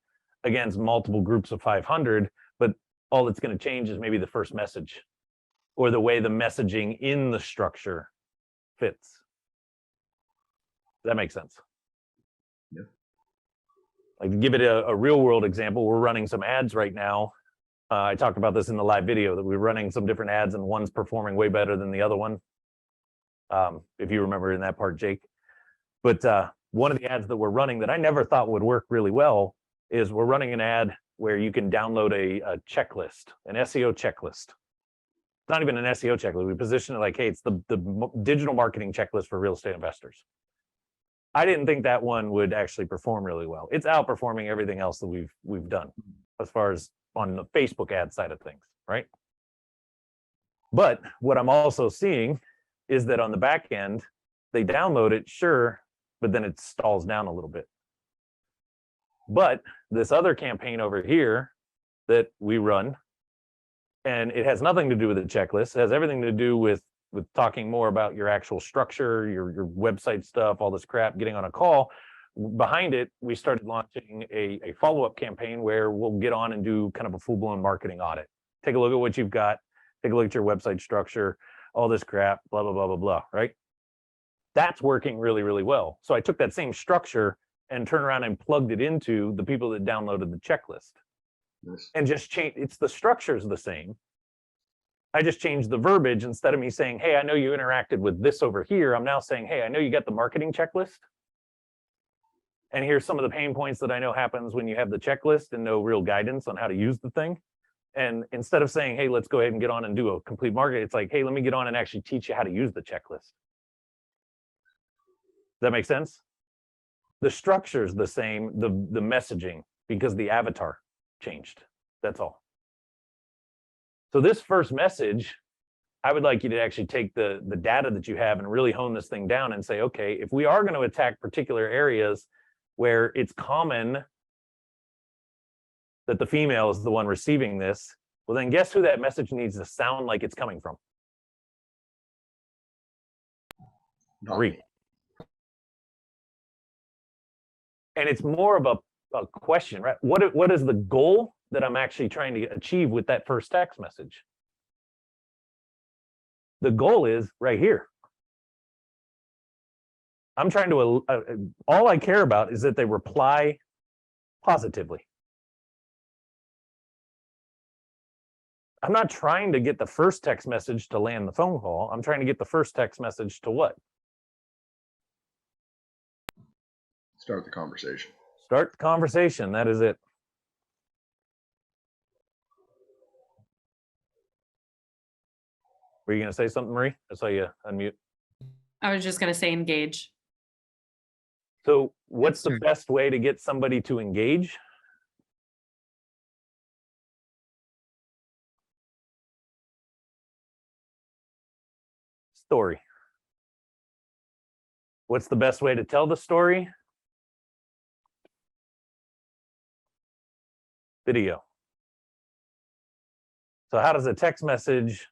against multiple groups of 500, but all that's going to change is maybe the first message or the way the messaging in the structure fits. Does that make sense? Yeah. Like, to give it a real world example, we're running some ads right now. I talked about this in the live video, that we're running some different ads and one's performing way better than the other one. If you remember in that part, Jake. But one of the ads that we're running that I never thought would work really well is we're running an ad where you can download a checklist, an SEO checklist. It's not even an SEO checklist. We position it like, hey, it's the digital marketing checklist for real estate investors. I didn't think that one would actually perform really well. It's outperforming everything else that we've done as far as on the Facebook ad side of things, right? But what I'm also seeing is that on the back end, they download it, sure, but then it stalls down a little bit. But this other campaign over here that we run, and it has nothing to do with the checklist, it has everything to do with talking more about your actual structure, your website stuff, all this crap, getting on a call. Behind it, we started launching a follow-up campaign where we'll get on and do kind of a full-blown marketing audit. Take a look at what you've got, take a look at your website structure, all this crap, blah, blah, blah, blah, blah, right? That's working really, really well. So I took that same structure and turned around and plugged it into the people that downloaded the checklist. Yes. and just change. It's the structure's the same. I just changed the verbiage. Instead of me saying, hey, I know you interacted with this over here, I'm now saying, hey, I know you got the marketing checklist. And here's some of the pain points that I know happens when you have the checklist and no real guidance on how to use the thing. And instead of saying, hey, let's go ahead and get on and do a complete market, it's like, hey, let me get on and actually teach you how to use the checklist. Does that make sense? The structure's the same, the messaging, because the avatar changed. That's all. So this first message, I would like you to actually take the data that you have and really hone this thing down and say, okay, if we are going to attack particular areas where it's common that the female is the one receiving this, well, then guess who that message needs to sound like it's coming from? Marie. And it's more of a question, right? What is the goal that I'm actually trying to achieve with that first text message? The goal is right here. I'm trying to, all I care about is that they reply positively. I'm not trying to get the first text message to land the phone call. I'm trying to get the first text message to what? Start the conversation. Start the conversation. That is it. Were you going to say something, Marie? I saw you unmute. I was just gonna say engage. So what's the best way to get somebody to engage? Story. What's the best way to tell the story? Video. So how does a text message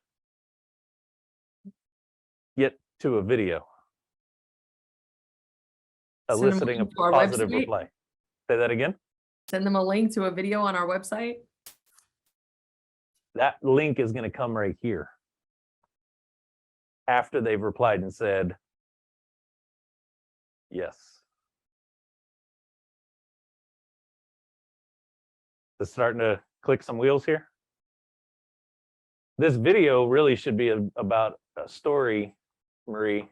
get to a video? Send them a Eliciting a link to our positive website. reply. Say that again? Send them a link to a video on our website. That link is going to come right here. After they've replied and said, yes. It's starting to click some wheels here. This video really should be about a story, Marie.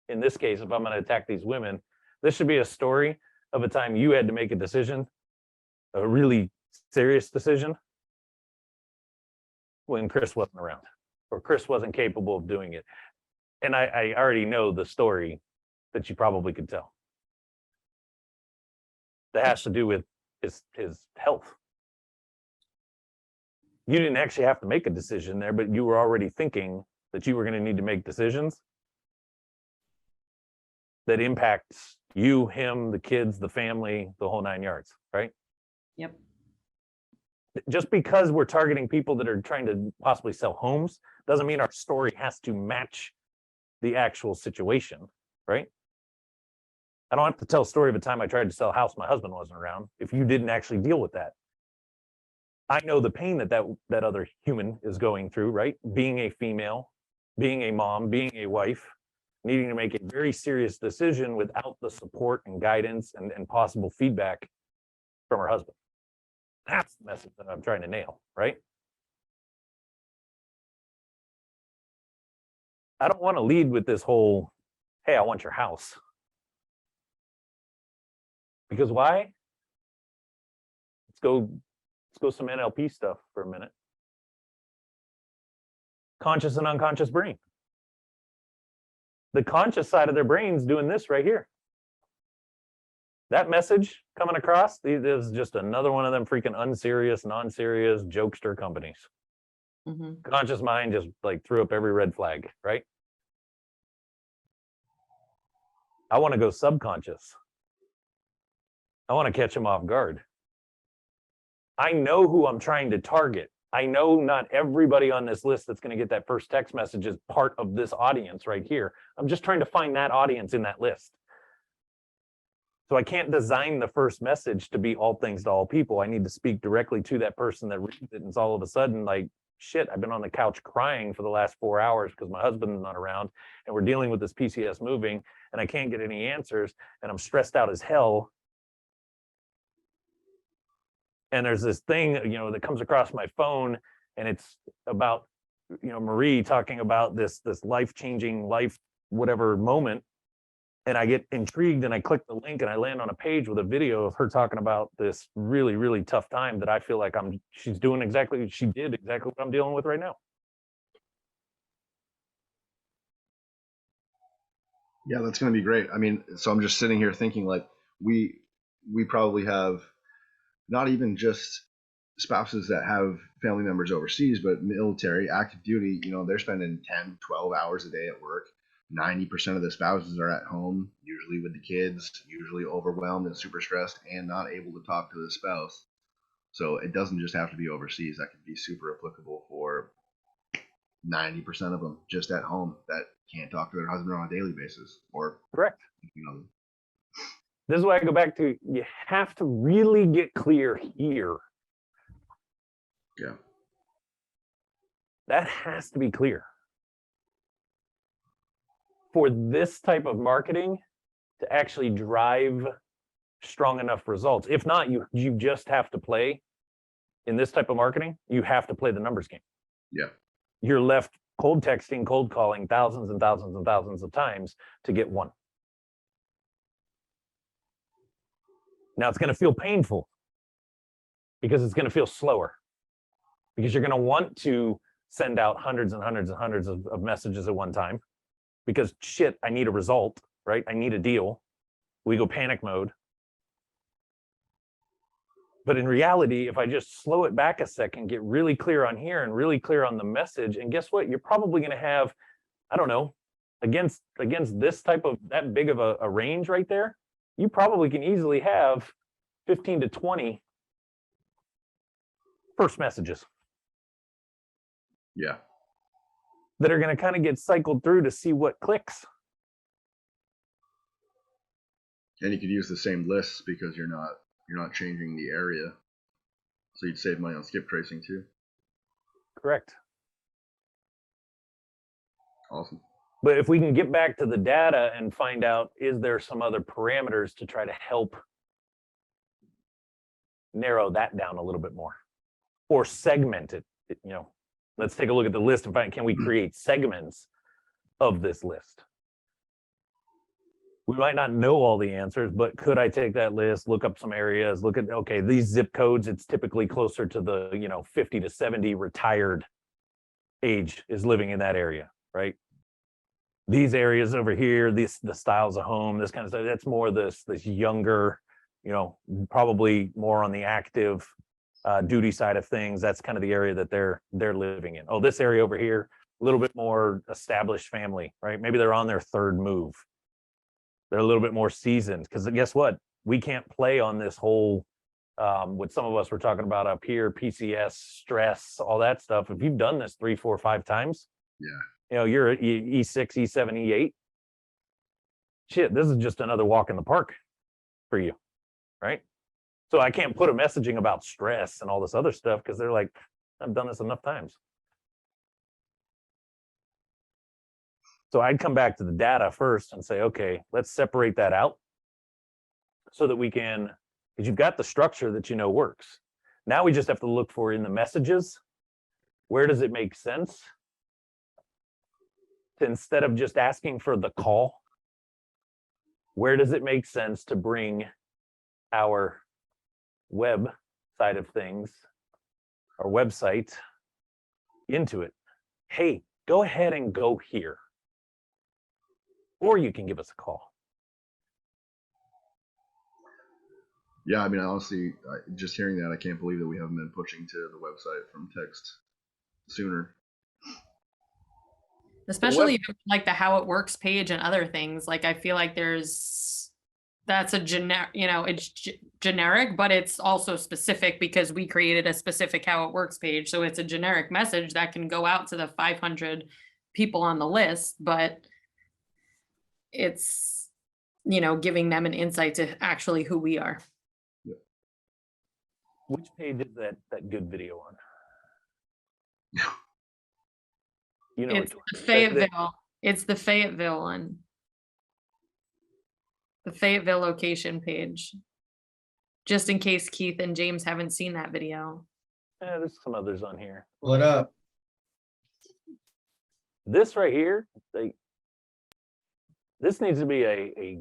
In this case, if I'm going to attack these women, this should be a story of a time you had to make a decision, a really serious decision, when Chris wasn't around, or Chris wasn't capable of doing it. And I already know the story that you probably could tell. That has to do with his health. You didn't actually have to make a decision there, but you were already thinking that you were going to need to make decisions that impacts you, him, the kids, the family, the whole 9 yards, right? Yep. Just because we're targeting people that are trying to possibly sell homes doesn't mean our story has to match the actual situation, right? I don't have to tell a story of a time I tried to sell a house, my husband wasn't around, if you didn't actually deal with that. I know the pain that other human is going through, right? Being a female, being a mom, being a wife, needing to make a very serious decision without the support and guidance and possible feedback from her husband. That's the message that I'm trying to nail, right? I don't want to lead with this whole, hey, I want your house. Because why? Let's go some NLP stuff for a minute. Conscious and unconscious brain. The conscious side of their brain's doing this right here. That message coming across is just another one of them freaking unserious, non-serious jokester companies. Mm-hmm. Conscious mind just like threw up every red flag, right? I want to go subconscious. I want to catch them off guard. I know who I'm trying to target. I know not everybody on this list that's going to get that first text message is part of this audience right here. I'm just trying to find that audience in that list. So I can't design the first message to be all things to all people. I need to speak directly to that person that reads it, and it's all of a sudden like, shit, I've been on the couch crying for the last 4 hours because my husband's not around, and we're dealing with this PCS moving, and I can't get any answers, and I'm stressed out as hell. And there's this thing, that comes across my phone, and it's about, Marie talking about this life-changing whatever moment. And I get intrigued and I click the link and I land on a page with a video of her talking about this really, really tough time that I feel like she did exactly what I'm dealing with right now. Yeah, that's going to be great. I mean, so I'm just sitting here thinking like we probably have not even just spouses that have family members overseas, but military, active duty, they're spending 10, 12 hours a day at work. 90% of the spouses are at home, usually with the kids, usually overwhelmed and super stressed and not able to talk to the spouse. So it doesn't just have to be overseas. That could be super applicable for 90% of them just at home that can't talk to their husband on a daily basis, or Correct. This is why I go back to, you have to really get clear here. Yeah. That has to be clear. For this type of marketing to actually drive strong enough results. If not, you just have to play in this type of marketing, you have to play the numbers game. Yeah. You're left cold texting, cold calling thousands and thousands and thousands of times to get one. Now it's going to feel painful because it's going to feel slower, because you're going to want to send out hundreds and hundreds and hundreds of messages at one time, because shit, I need a result, right? I need a deal. We go panic mode. But in reality, if I just slow it back a second, get really clear on here and really clear on the message, and guess what? You're probably going to have, I don't know, against this type of, that big of a range right there, you probably can easily have 15 to 20 first messages. Yeah. That are going to kind of get cycled through to see what clicks. And you could use the same lists because you're not changing the area. So you'd save money on skip tracing too. Correct. Awesome. But if we can get back to the data and find out, is there some other parameters to try to help narrow that down a little bit more, or segment it, let's take a look at the list and find, can we create segments of this list? We might not know all the answers, but could I take that list, look up some areas, look at, okay, these zip codes, it's typically closer to the, 50 to 70 retired age is living in that area, right? These areas over here, the styles of home, this kind of stuff, that's more this younger, probably more on the active duty side of things. That's kind of the area that they're living in. Oh, this area over here, a little bit more established family, right? Maybe they're on their third move. They're a little bit more seasoned, because guess what? We can't play on this whole, what some of us were talking about up here, PCS, stress, all that stuff. If you've done this 3, 4, 5 times, yeah, you're at E6, E7, E8. Shit, this is just another walk in the park for you, right? So I can't put a messaging about stress and all this other stuff because they're like, I've done this enough times. So I'd come back to the data first and say, okay, let's separate that out so that we can, because you've got the structure that works. Now we just have to look for in the messages, where does it make sense to, instead of just asking for the call, where does it make sense to bring our web side of things, our website, into it? Hey, go ahead and go here. Or you can give us a call. Yeah, I mean, honestly, just hearing that, I can't believe that we haven't been pushing to the website from text sooner. Especially even like the how it works page and other things. Like I feel like that's a generic, it's generic, but it's also specific because we created a specific how it works page. So it's a generic message that can go out to the 500 people on the list, but it's, giving them an insight to actually who we are. Which page is that good video on? It's the Fayetteville. It's the Fayetteville one. The Fayetteville location page. just in case Keith and James haven't seen that video. There's some others on here. What up? This right here, this needs to be a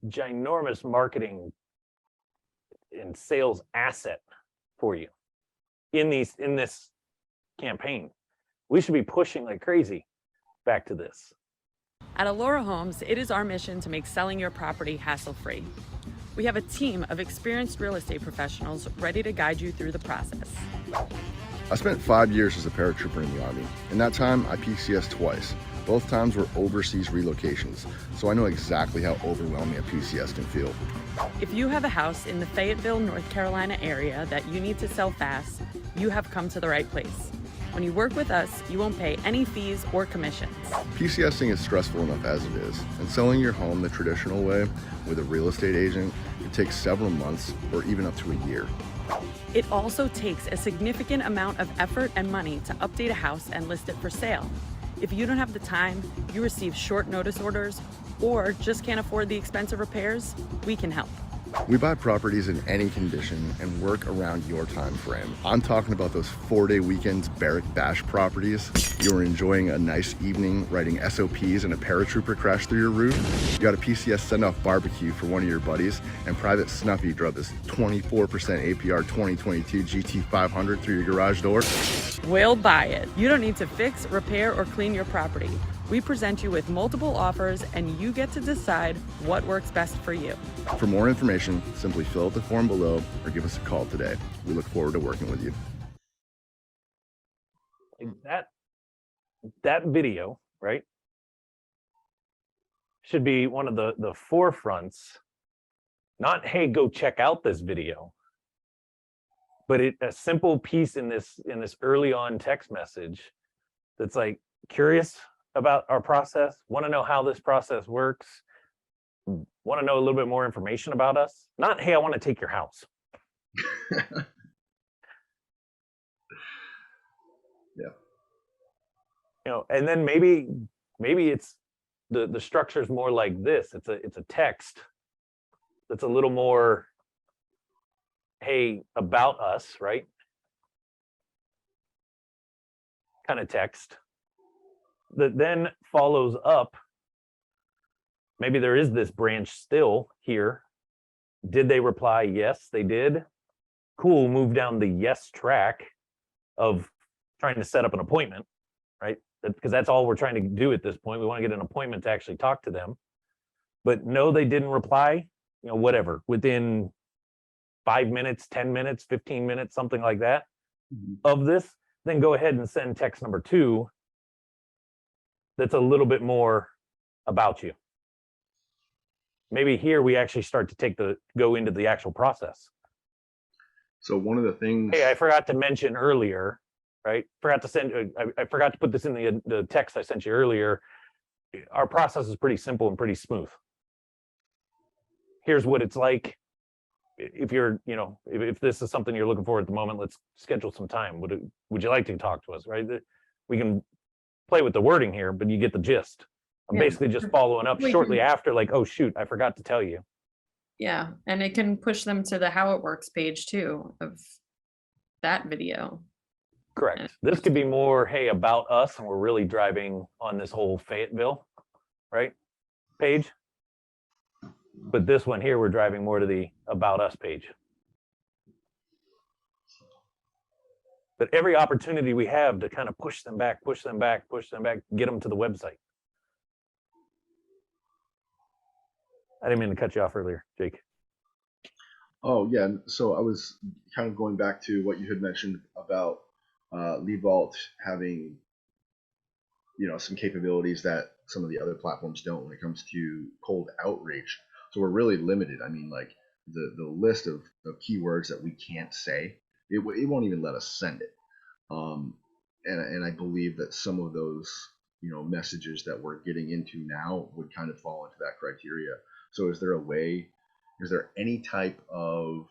ginormous marketing and sales asset for you in this campaign. We should be pushing like crazy back to this. At Allura Homes, it is our mission to make selling your property hassle-free. We have a team of experienced real estate professionals ready to guide you through the process. I spent 5 years as a paratrooper in the Army. In that time, I PCS twice. Both times were overseas relocations, so I know exactly how overwhelming a PCS can feel. If you have a house in the Fayetteville, North Carolina area that you need to sell fast, you have come to the right place. When you work with us, you won't pay any fees or commissions. PCSing is stressful enough as it is, and selling your home the traditional way with a real estate agent can take several months or even up to a year. It also takes a significant amount of effort and money to update a house and list it for sale. If you don't have the time, you receive short notice orders, or just can't afford the expensive repairs, we can help. We buy properties in any condition and work around your time frame. I'm talking about those 4-day weekends barrack bash properties. You're enjoying a nice evening writing SOPs and a paratrooper crash through your roof. You got a PCS send-off barbecue for one of your buddies, and Private Snuffy drove this 24% APR 2022 GT500 through your garage door. We'll buy it. You don't need to fix, repair, or clean your property. We present you with multiple offers and you get to decide what works best for you. For more information, simply fill out the form below or give us a call today. We look forward to working with you. That video, right, should be one of the forefronts. Not, hey, go check out this video, but a simple piece in this early on text message that's like, curious about our process, want to know how this process works, want to know a little bit more information about us. Not, hey, I want to take your house. Yeah. And then maybe it's the structure is more like this. It's a text that's a little more, hey, about us, right? Kind of text that then follows up. Maybe there is this branch still here. Did they reply? Yes, they did. Cool, move down the yes track of trying to set up an appointment, right? Because that's all we're trying to do at this point. We want to get an appointment to actually talk to them. But no, they didn't reply, whatever, within 5 minutes, 10 minutes, 15 minutes, something like that of this, then go ahead and send text number 2 that's a little bit more about you. Maybe here we actually start to go into the actual process. So one of the things, Hey, I forgot to mention earlier, right? I forgot to put this in the text I sent you earlier. Our process is pretty simple and pretty smooth. Here's what it's like. If you're, if this is something you're looking for at the moment, let's schedule some time. Would you like to talk to us, right? We can play with the wording here, but you get the gist. I'm basically just following up shortly after, like, oh shoot, I forgot to tell you. Yeah, and it can push them to the How It Works page too of that video. Correct. This could be more, hey, about us, and we're really driving on this whole Fayetteville, right, page. But this one here, we're driving more to the About Us page. But every opportunity we have to kind of push them back, get them to the website. I didn't mean to cut you off earlier, Jake. oh yeah, so I was kind of going back to what you had mentioned about Lead Vault having, some capabilities that some of the other platforms don't when it comes to cold outreach. So we're really limited. I mean, like the list of keywords that we can't say, it won't even let us send it. And I believe that some of those, messages that we're getting into now would kind of fall into that criteria. So is there any type of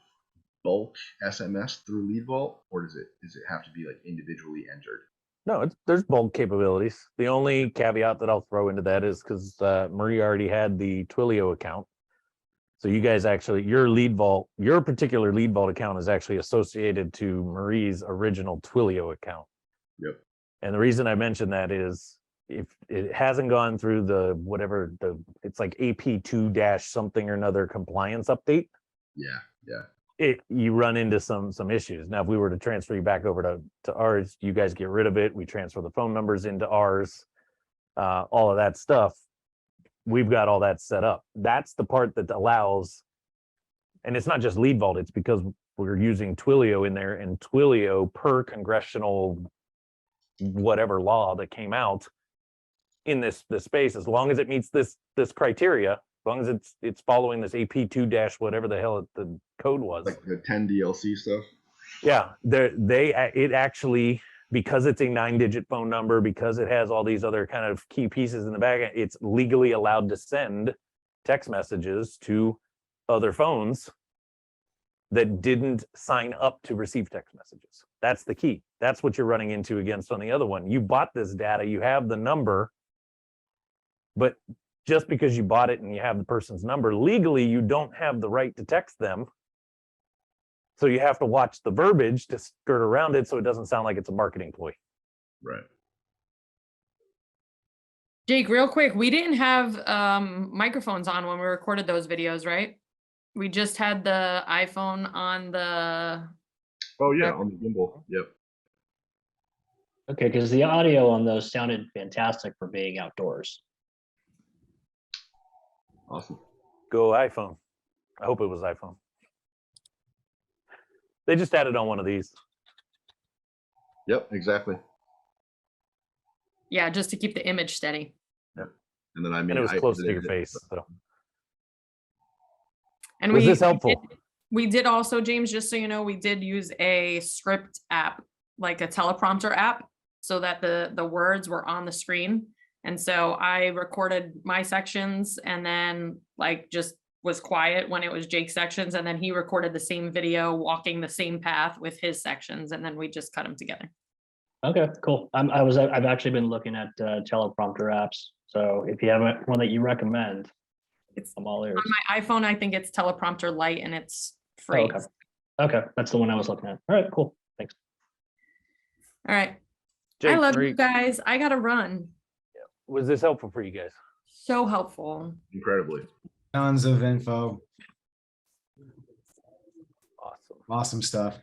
bulk SMS through Lead Vault, or does it have to be like individually entered? No, there's bulk capabilities. The only caveat that I'll throw into that is because Marie already had the Twilio account. So you guys actually, your particular lead vault account is actually associated to Marie's original Twilio account. Yep. And the reason I mention that is if it hasn't gone through it's like AP2 dash something or another compliance update, Yeah. you run into some issues. Now, if we were to transfer you back over to ours, you guys get rid of it. We transfer the phone numbers into ours, all of that stuff. We've got all that set up. That's the part that allows, and it's not just lead vault, it's because we're using Twilio in there, and Twilio, per congressional whatever law that came out in this space, as long as it meets this criteria, as long as it's following this AP2 dash whatever the hell the code was, Like the 10 DLC stuff. yeah, it actually, because it's a 9-digit phone number, because it has all these other kind of key pieces in the back, it's legally allowed to send text messages to other phones that didn't sign up to receive text messages. That's the key. That's what you're running into against on the other one. You bought this data, you have the number, but just because you bought it and you have the person's number, legally you don't have the right to text them. So you have to watch the verbiage to skirt around it so it doesn't sound like it's a marketing ploy. Right. Jake, real quick, we didn't have microphones on when we recorded those videos, right? We just had the iPhone on the. Oh yeah, on the gimbal. Yep. Okay, because the audio on those sounded fantastic for being outdoors. Awesome. Go iPhone. I hope it was iPhone. They just added on one of these. Yep, exactly. Yeah, just to keep the image steady. Yep. And then I mean, And it was close to your edited it. face. So And was this helpful? We did also, James, just so you know, we did use a script app, like a teleprompter app, so that the words were on the screen. And so I recorded my sections and then like just was quiet when it was Jake's sections. And then he recorded the same video walking the same path with his sections. And then we just cut them together. Okay, cool. I've actually been looking at teleprompter apps. So if you have one that you recommend, I'm all ears. On my iPhone, I think it's teleprompter light and it's Oh, free. okay. Okay, that's the one I was looking at. All right, cool. Thanks. All right. Jake, I love Marie, you guys. I gotta run. was this helpful for you guys? So helpful. Incredibly. Tons of info. Awesome. Awesome stuff.